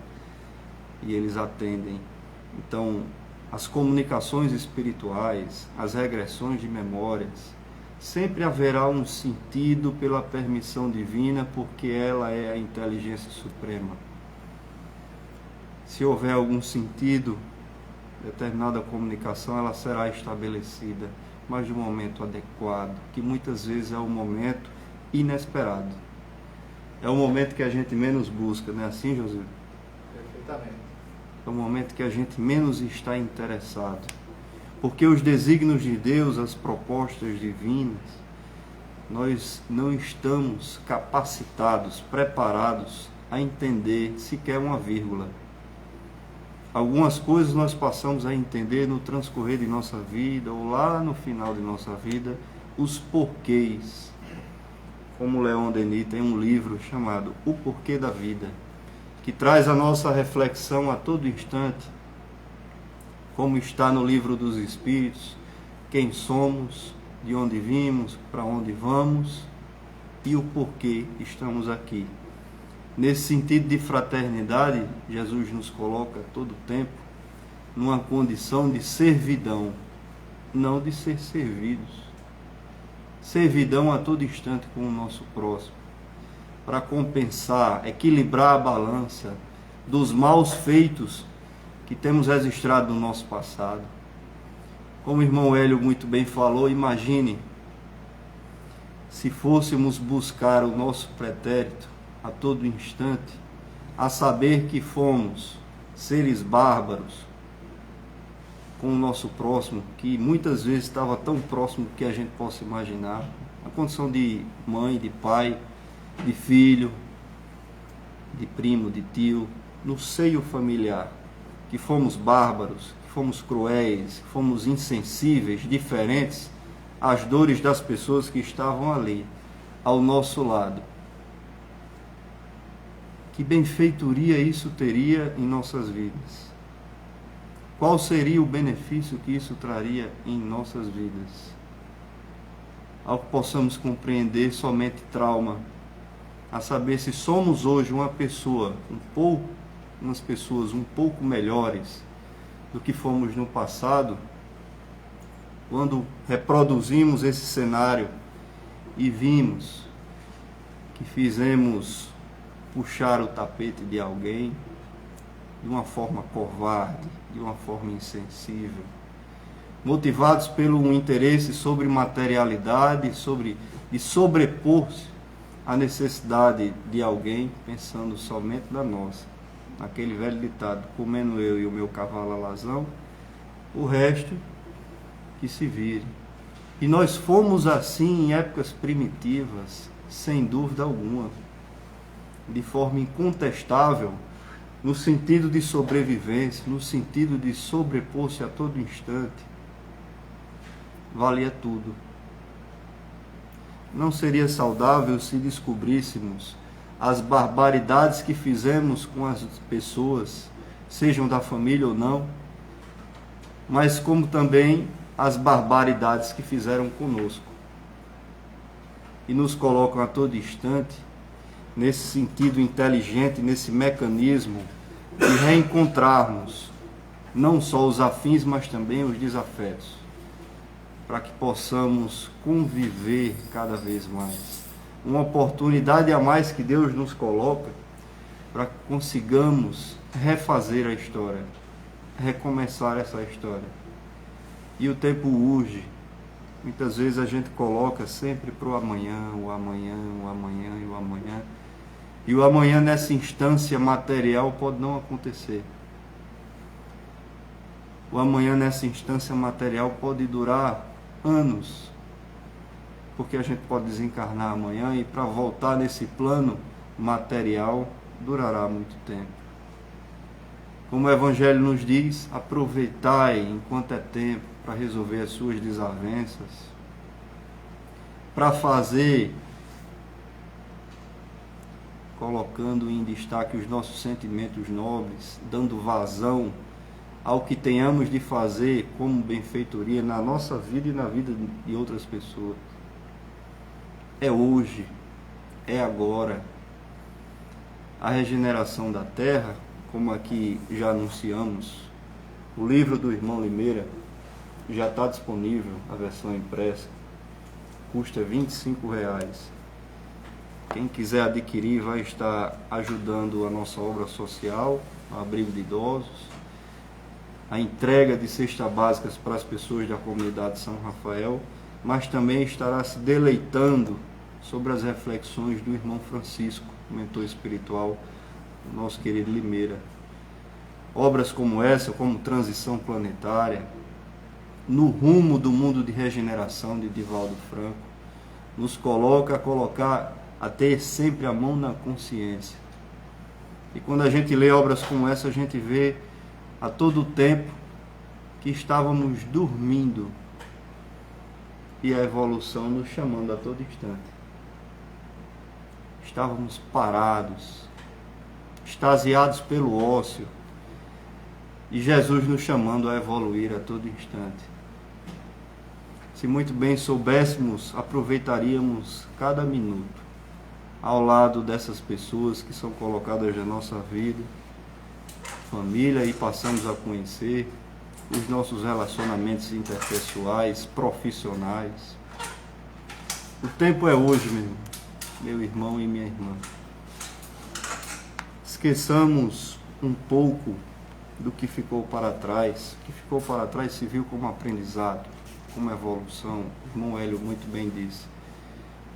e eles atendem. Então, as comunicações espirituais, as regressões de memórias, sempre haverá um sentido pela permissão divina, porque ela é a inteligência suprema. Se houver algum sentido, determinada comunicação ela será estabelecida, mas de um momento adequado, que muitas vezes é um momento inesperado. É o momento que a gente menos busca, não é assim, José? Perfeitamente. É o momento que a gente menos está interessado. Porque os desígnios de Deus, as propostas divinas, nós não estamos capacitados, preparados a entender sequer uma vírgula. Algumas coisas nós passamos a entender no transcorrer de nossa vida, ou lá no final de nossa vida, os porquês. Como Leon Denis tem um livro chamado O Porquê da Vida, que traz a nossa reflexão a todo instante, como está no livro dos Espíritos, quem somos, de onde vimos, para onde vamos e o porquê estamos aqui. Nesse sentido de fraternidade, Jesus nos coloca todo o tempo numa condição de servidão, não de ser servidos. Servidão a todo instante com o nosso próximo, para compensar, equilibrar a balança dos maus feitos que temos registrado no nosso passado. Como o irmão Hélio muito bem falou, imagine se fôssemos buscar o nosso pretérito a todo instante, a saber que fomos seres bárbaros com o nosso próximo, que muitas vezes estava tão próximo que a gente possa imaginar, a condição de mãe, de pai, de filho, de primo, de tio, no seio familiar, que fomos bárbaros, que fomos cruéis, que fomos insensíveis, diferentes às dores das pessoas que estavam ali, ao nosso lado. Que benfeitoria isso teria em nossas vidas? Qual seria o benefício que isso traria em nossas vidas? Ao que possamos compreender somente trauma, a saber se somos hoje umas pessoas um pouco melhores do que fomos no passado, quando reproduzimos esse cenário e vimos que fizemos puxar o tapete de alguém de uma forma covarde, de uma forma insensível, motivados pelo interesse sobre materialidade, de sobrepor-se à necessidade de alguém, pensando somente na nossa. Aquele velho ditado, comendo eu e o meu cavalo alazão, o resto que se vire. E nós fomos assim em épocas primitivas, sem dúvida alguma, de forma incontestável, no sentido de sobrevivência, no sentido de sobrepor-se a todo instante, valia tudo. Não seria saudável se descobríssemos as barbaridades que fizemos com as pessoas, sejam da família ou não, mas como também as barbaridades que fizeram conosco. E nos colocam a todo instante nesse sentido inteligente, nesse mecanismo de reencontrarmos não só os afins, mas também os desafetos, para que possamos conviver cada vez mais. Uma oportunidade a mais que Deus nos coloca para que consigamos refazer a história, recomeçar essa história. E o tempo urge. Muitas vezes a gente coloca sempre para o amanhã, o amanhã, o amanhã e o amanhã. E o amanhã nessa instância material pode não acontecer. O amanhã nessa instância material pode durar anos, porque a gente pode desencarnar amanhã e para voltar nesse plano material durará muito tempo. Como o Evangelho nos diz, aproveitai enquanto é tempo para resolver as suas desavenças, para fazer, colocando em destaque os nossos sentimentos nobres, dando vazão ao que tenhamos de fazer como benfeitoria na nossa vida e na vida de outras pessoas. É hoje, é agora. A regeneração da terra, como aqui já anunciamos, o livro do irmão Limeira já está disponível, a versão impressa, custa R$25. Quem quiser adquirir vai estar ajudando a nossa obra social, o abrigo de idosos, a entrega de cestas básicas para as pessoas da comunidade São Rafael, mas também estará se deleitando sobre as reflexões do irmão Francisco, mentor espiritual, do nosso querido Limeira. Obras como essa, como Transição Planetária, No Rumo do Mundo de Regeneração, de Divaldo Franco, nos coloca a ter sempre a mão na consciência. E quando a gente lê obras como essa, a gente vê a todo tempo que estávamos dormindo e a evolução nos chamando a todo instante. Estávamos parados, extasiados pelo ócio, e Jesus nos chamando a evoluir a todo instante. Se muito bem soubéssemos, aproveitaríamos cada minuto ao lado dessas pessoas que são colocadas na nossa vida, família, e passamos a conhecer os nossos relacionamentos interpessoais, profissionais. O tempo é hoje, meu irmão e minha irmã. Esqueçamos um pouco do que ficou para trás. O que ficou para trás se viu como aprendizado, como evolução. O irmão Hélio muito bem disse.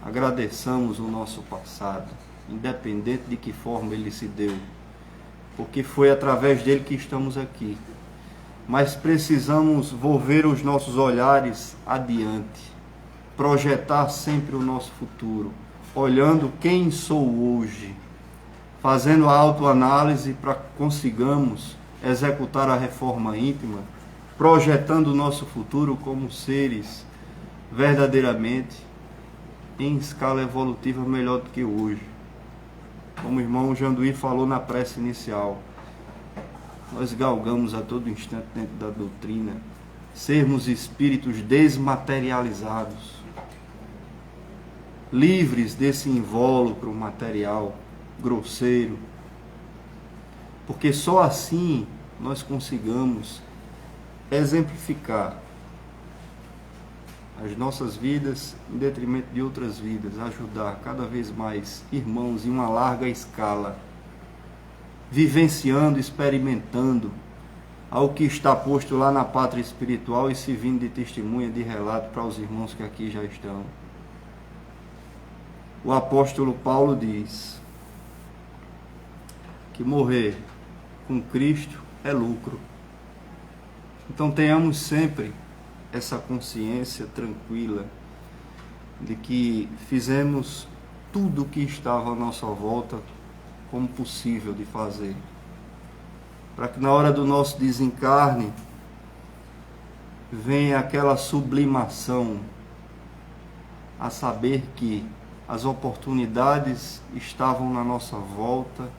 Agradeçamos o nosso passado, independente de que forma ele se deu, porque foi através dele que estamos aqui. Mas precisamos volver os nossos olhares adiante, projetar sempre o nosso futuro, olhando quem sou hoje, fazendo a autoanálise para que consigamos executar a reforma íntima, projetando o nosso futuro como seres verdadeiramente em escala evolutiva melhor do que hoje. Como o irmão Janduí falou na prece inicial, nós galgamos a todo instante dentro da doutrina sermos espíritos desmaterializados, livres desse invólucro material grosseiro, porque só assim nós consigamos exemplificar as nossas vidas em detrimento de outras vidas, ajudar cada vez mais irmãos em uma larga escala, vivenciando, experimentando ao que está posto lá na pátria espiritual e servindo de testemunha, de relato para os irmãos que aqui já estão. O apóstolo Paulo diz que morrer com Cristo é lucro. Então tenhamos sempre essa consciência tranquila de que fizemos tudo o que estava à nossa volta como possível de fazer, para que na hora do nosso desencarne venha aquela sublimação, a saber que as oportunidades estavam na nossa volta,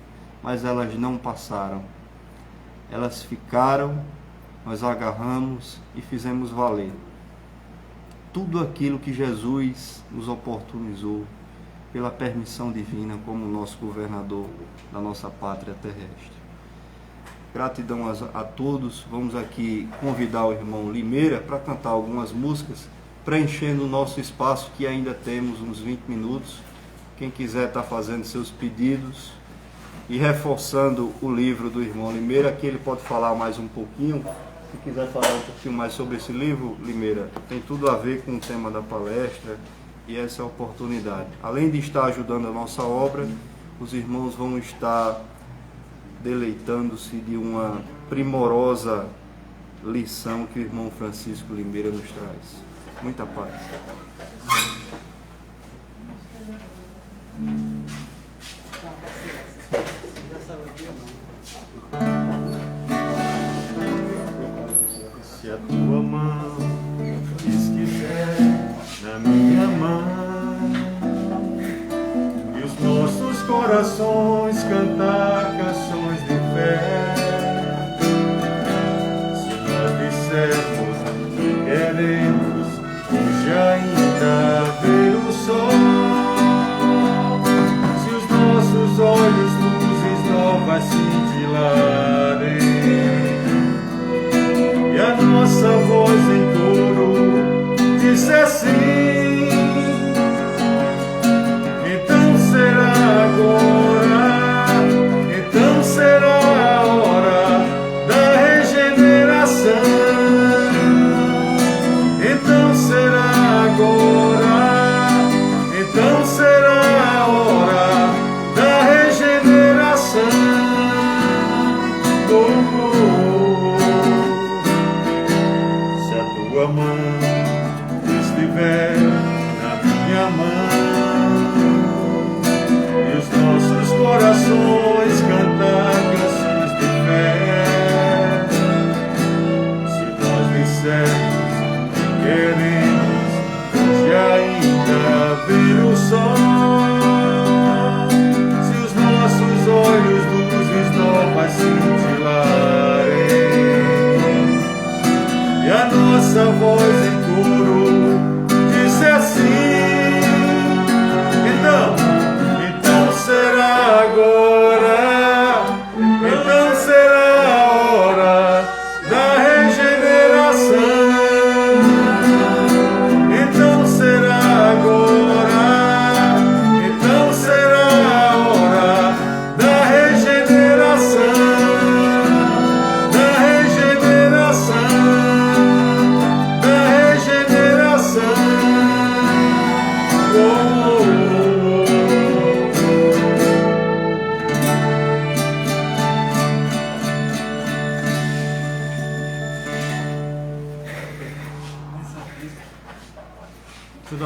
mas elas não passaram. Elas ficaram, nós agarramos e fizemos valer tudo aquilo que Jesus nos oportunizou pela permissão divina como nosso governador da nossa pátria terrestre. Gratidão a todos. Vamos aqui convidar o irmão Limeira para cantar algumas músicas, preenchendo o nosso espaço, que ainda temos uns 20 minutos. Quem quiser estar fazendo seus pedidos e reforçando o livro do irmão Limeira, aqui ele pode falar mais um pouquinho. Se quiser falar um pouquinho mais sobre esse livro, Limeira, tem tudo a ver com o tema da palestra e essa oportunidade. Além de estar ajudando a nossa obra, os irmãos vão estar deleitando-se de uma primorosa lição que o irmão Francisco Limeira nos traz. Muita paz. Se a tua mão estiver na minha mão e os nossos corações cantar canções de fé, se nós dissermos que queremos hoje ainda ver o sol, se os nossos olhos luzes novas cintilarem e a nossa voz em coro diz assim, então será agora,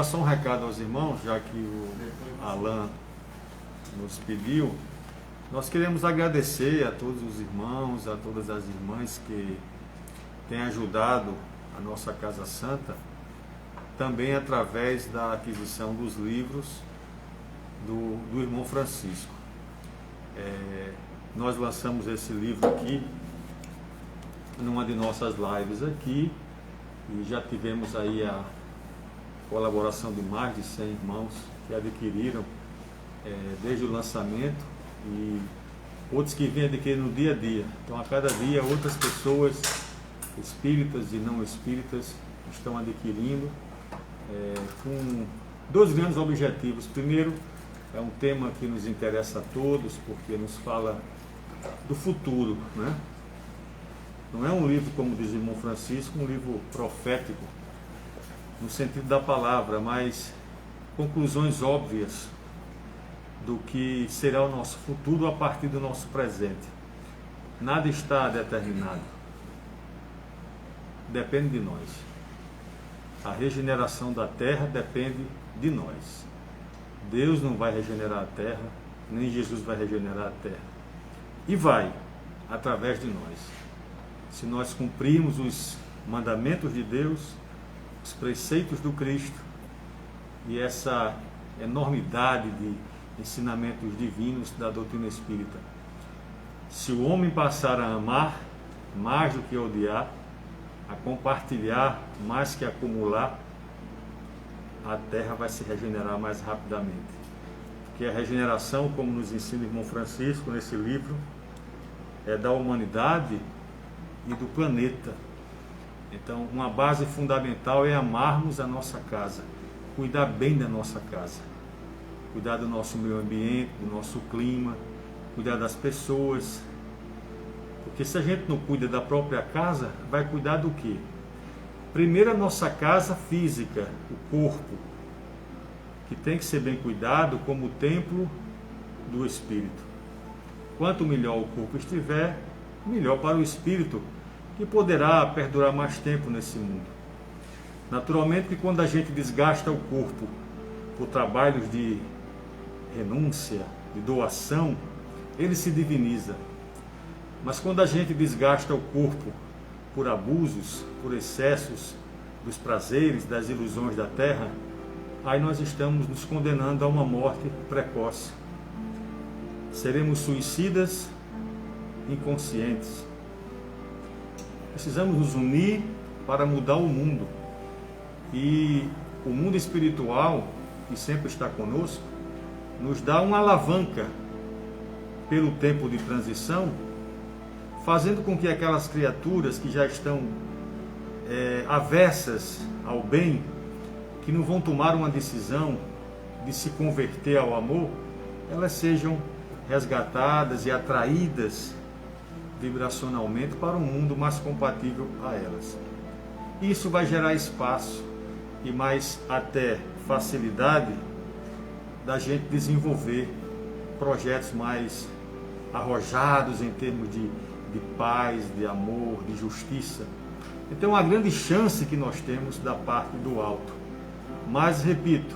dar só um recado aos irmãos, já que o Alan nos pediu. Nós queremos agradecer a todos os irmãos, a todas as irmãs que têm ajudado a nossa Casa Santa, também através da aquisição dos livros do irmão Francisco. Nós lançamos esse livro aqui numa de nossas lives aqui e já tivemos aí a colaboração de mais de 100 irmãos que adquiriram desde o lançamento e outros que vêm adquirindo no dia a dia. Então, a cada dia, outras pessoas espíritas e não espíritas estão adquirindo com dois grandes objetivos. Primeiro, é um tema que nos interessa a todos, porque nos fala do futuro, né? Não é um livro, como diz o irmão Francisco, um livro profético, no sentido da palavra, mas conclusões óbvias do que será o nosso futuro a partir do nosso presente. Nada está determinado. Depende de nós. A regeneração da terra depende de nós. Deus não vai regenerar a terra, nem Jesus vai regenerar a terra. E vai, através de nós. Se nós cumprirmos os mandamentos de Deus, os preceitos do Cristo e essa enormidade de ensinamentos divinos da doutrina espírita. Se o homem passar a amar mais do que odiar, a compartilhar mais que acumular, a terra vai se regenerar mais rapidamente. Porque a regeneração, como nos ensina o irmão Francisco nesse livro, é da humanidade e do planeta. Então, uma base fundamental é amarmos a nossa casa, cuidar bem da nossa casa, cuidar do nosso meio ambiente, do nosso clima, cuidar das pessoas. Porque se a gente não cuida da própria casa, vai cuidar do quê? Primeiro, a nossa casa física, o corpo, que tem que ser bem cuidado como o templo do Espírito. Quanto melhor o corpo estiver, melhor para o Espírito, que poderá perdurar mais tempo nesse mundo. Naturalmente que quando a gente desgasta o corpo por trabalhos de renúncia, de doação, ele se diviniza. Mas quando a gente desgasta o corpo por abusos, por excessos dos prazeres, das ilusões da terra, aí nós estamos nos condenando a uma morte precoce. Seremos suicidas inconscientes. Precisamos nos unir para mudar o mundo. E o mundo espiritual, que sempre está conosco, nos dá uma alavanca pelo tempo de transição, fazendo com que aquelas criaturas que já estão aversas ao bem, que não vão tomar uma decisão de se converter ao amor, elas sejam resgatadas e atraídas vibracionalmente para um mundo mais compatível a elas. Isso vai gerar espaço e mais até facilidade da gente desenvolver projetos mais arrojados em termos de paz, de amor, de justiça. Então, é uma grande chance que nós temos da parte do alto. Mas, repito,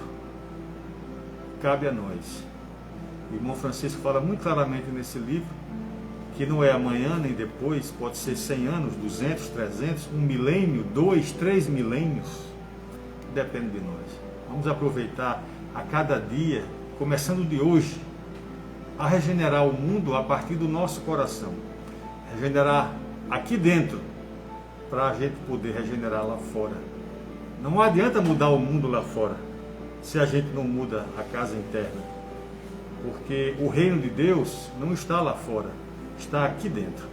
cabe a nós. O irmão Francisco fala muito claramente nesse livro que não é amanhã nem depois, pode ser 100 anos, 200, 300, 1 milênio, 2, 3 milênios. Depende de nós. Vamos aproveitar a cada dia, começando de hoje, a regenerar o mundo a partir do nosso coração. Regenerar aqui dentro, para a gente poder regenerar lá fora. Não adianta mudar o mundo lá fora, se a gente não muda a casa interna. Porque o reino de Deus não está lá fora, está aqui dentro.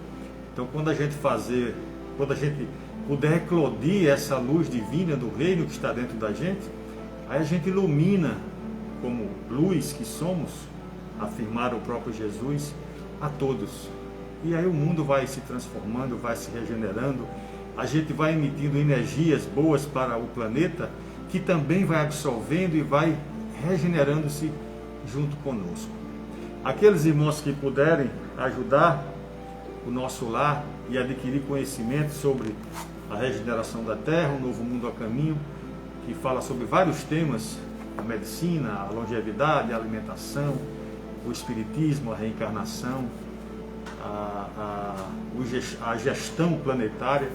Então, quando a gente puder eclodir essa luz divina do reino que está dentro da gente, aí a gente ilumina, como luz que somos, afirmar o próprio Jesus, a todos. E aí o mundo vai se transformando, vai se regenerando, a gente vai emitindo energias boas para o planeta, que também vai absorvendo e vai regenerando-se junto conosco. Aqueles irmãos que puderem ajudar o nosso lar e adquirir conhecimento sobre a regeneração da Terra, um novo mundo a caminho, que fala sobre vários temas: a medicina, a longevidade, a alimentação, o espiritismo, a reencarnação, a gestão planetária.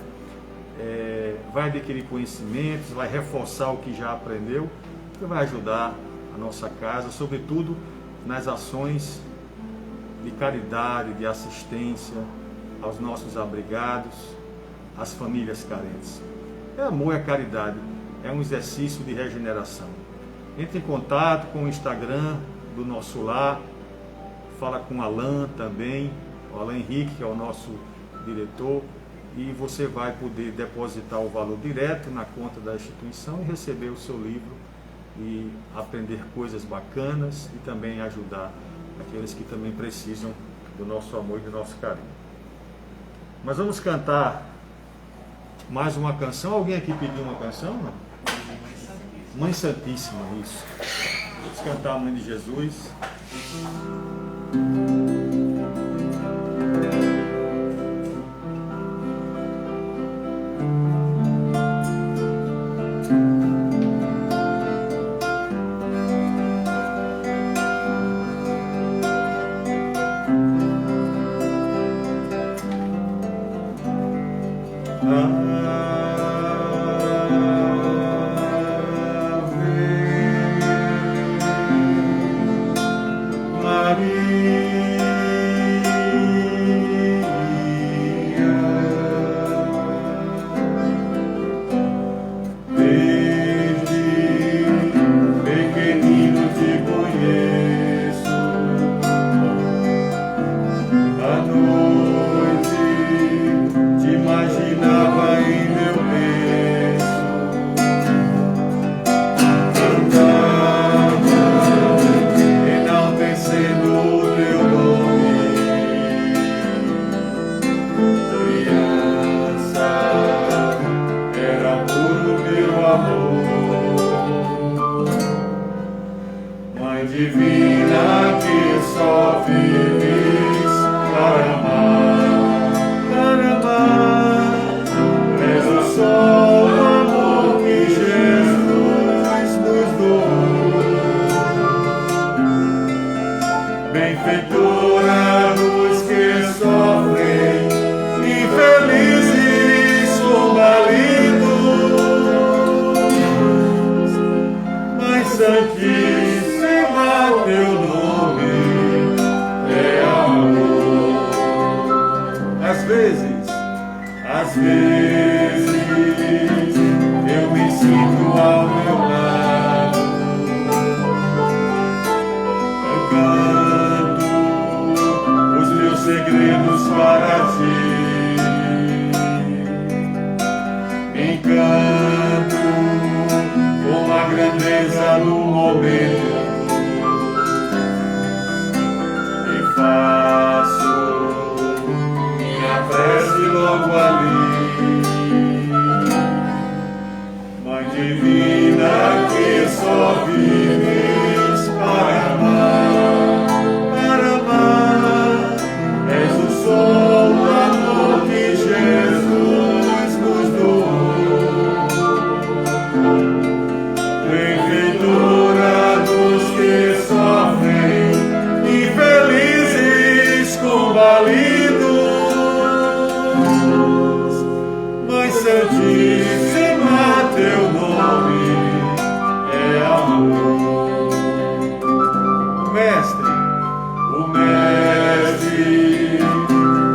Vai adquirir conhecimentos, vai reforçar o que já aprendeu e vai ajudar a nossa casa, sobretudo nas ações de caridade, de assistência aos nossos abrigados, às famílias carentes. Amor é caridade, é um exercício de regeneração. Entre em contato com o Instagram do Nosso Lar, fala com o Alan também, o Alan Henrique, que é o nosso diretor, e você vai poder depositar o valor direto na conta da instituição e receber o seu livro e aprender coisas bacanas e também ajudar aqueles que também precisam do nosso amor e do nosso carinho. Mas vamos cantar mais uma canção. Alguém aqui pediu uma canção? Não? Mãe Santíssima, isso. Vamos cantar a Mãe de Jesus. Divina que só vives para amar, és o sol, o amor que Jesus nos doou. Benfeitora dos que sofrem, infelizes combalidos, mas santíssima teu nome é amor. Às vezes eu me sinto ao meu lado, canto os meus segredos para ti, me encanto com a grandeza do momento. Faço minha prece logo ali, Mãe Divina que só vives para amar, és o sol, o amor que Jesus nos doou. Benfeitora dos que sofrem, infelizes combalidos, Mãe Santíssima, teu nome é amor. O Mestre,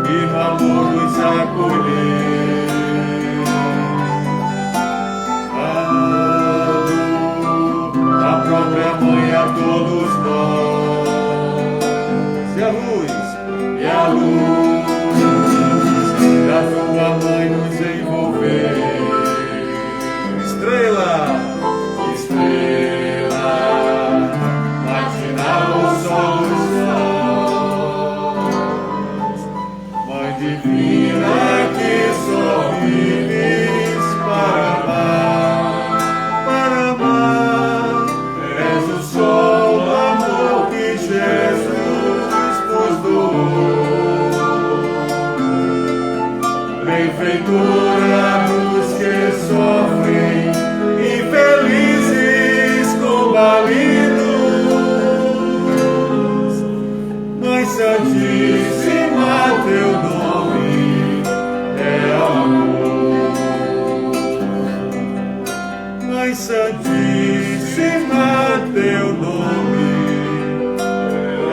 e no amor nos acolher, a própria Mãe a todos nós. E a luz da tua Mãe nos envolver. Estrela, matinal ao sol dos céus, Mãe Divina que só vives para amar, és o sol, o amor que Jesus nos doou. Benfeitora dos que sofrem, infelizes teu nome é amor. Mãe Santíssima, teu nome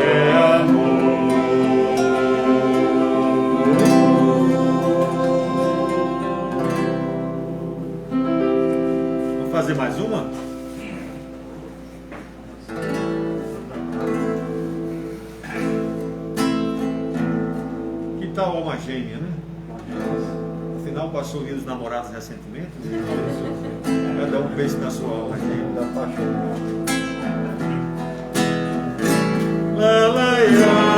é amor. Vamos fazer mais uma? Que tal alma gêmea, né? Afinal, passou os namorados recentemente. Cada um pensa na sua alma gêmea. Da paixão. La la ya.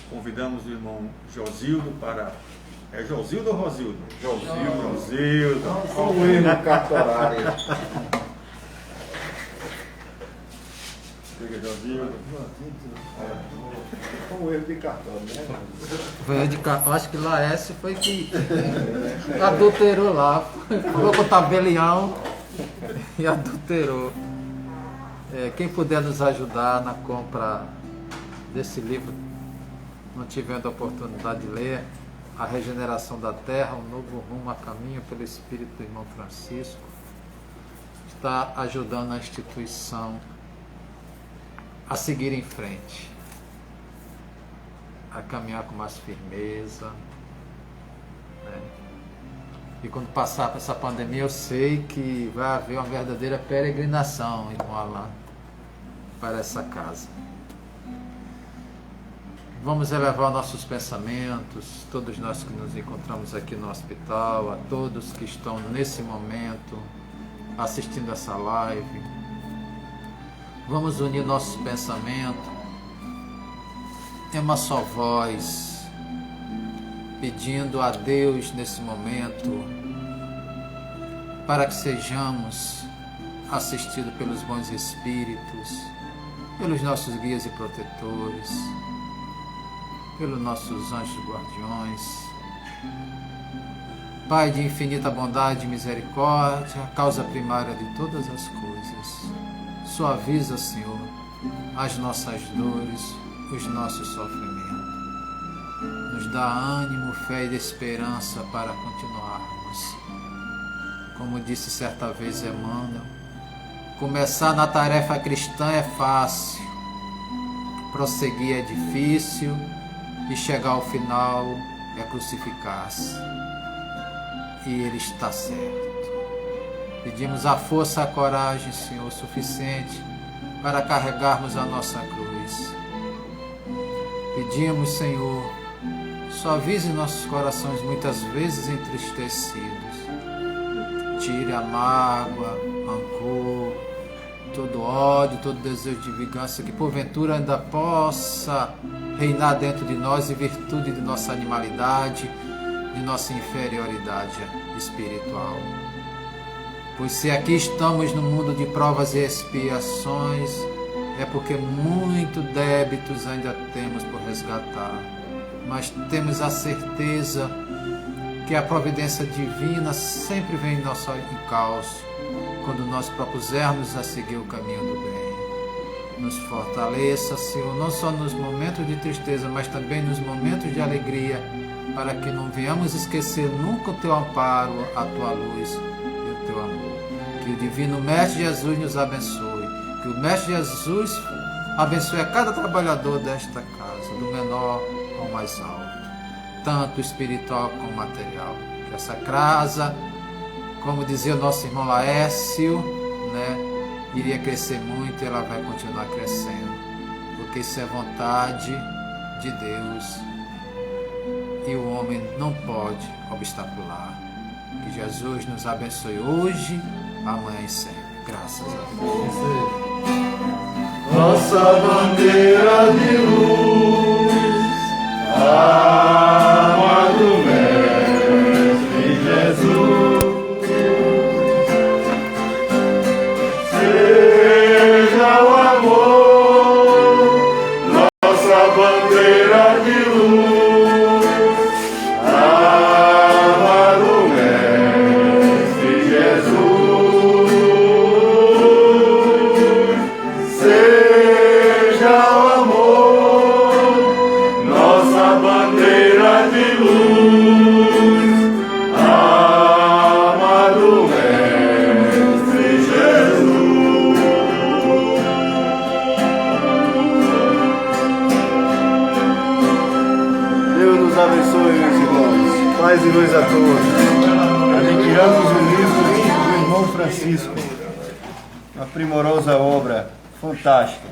Convidamos o irmão Josildo para... É Josildo ou Rosildo? Josildo. Josildo. Com o hino cartorário. Diga, Josildo. Com o erro de cartório, né? Foi de acho que Laércio foi que adulterou lá. Falou com o tabelião e adulterou. Quem puder nos ajudar na compra desse livro, não tivendo a oportunidade de ler, A Regeneração da Terra, um novo rumo a caminho pelo Espírito do irmão Francisco, está ajudando a instituição a seguir em frente, a caminhar com mais firmeza, né? E quando passar por essa pandemia, eu sei que vai haver uma verdadeira peregrinação, irmão Alain, para essa casa. Vamos elevar nossos pensamentos, todos nós que nos encontramos aqui no hospital, a todos que estão nesse momento assistindo essa live. Vamos unir nossos pensamentos em uma só voz, pedindo a Deus nesse momento para que sejamos assistidos pelos bons espíritos, pelos nossos guias e protetores, pelos nossos anjos guardiões. Pai de infinita bondade e misericórdia, causa primária de todas as coisas, suaviza, Senhor, as nossas dores, os nossos sofrimentos. Nos dá ânimo, fé e esperança para continuarmos. Como disse certa vez Emmanuel, começar na tarefa cristã é fácil, prosseguir é difícil e chegar ao final é crucificar-se. E Ele está certo. Pedimos a força, a coragem, Senhor, suficiente para carregarmos a nossa cruz. Pedimos, Senhor, suavize nossos corações muitas vezes entristecidos. Tire a mágoa, rancor, todo ódio, todo desejo de vingança que porventura ainda possa reinar dentro de nós em virtude de nossa animalidade, de nossa inferioridade espiritual. Pois se aqui estamos no mundo de provas e expiações, é porque muito débitos ainda temos por resgatar. Mas temos a certeza que a providência divina sempre vem em nosso encalço, quando nós propusermos a seguir o caminho do bem. Nos fortaleça, Senhor, não só nos momentos de tristeza, mas também nos momentos de alegria, para que não venhamos esquecer nunca o Teu amparo, a Tua luz e o Teu amor. Que o Divino Mestre Jesus nos abençoe, que o Mestre Jesus abençoe a cada trabalhador desta casa, do menor ao mais alto, tanto espiritual como material. Que essa casa, como dizia o nosso irmão Laércio, iria crescer muito e ela vai continuar crescendo, porque isso é vontade de Deus e o homem não pode obstacular. Que Jesus nos abençoe hoje, amanhã e sempre. Graças a Deus. Nossa bandeira de luz, amado Mestre Jesus, seja o amor, nossa bandeira de luz, amado Mestre Jesus. Paz e luz a todos. Admiramos o livro do irmão Francisco, uma primorosa obra, fantástica.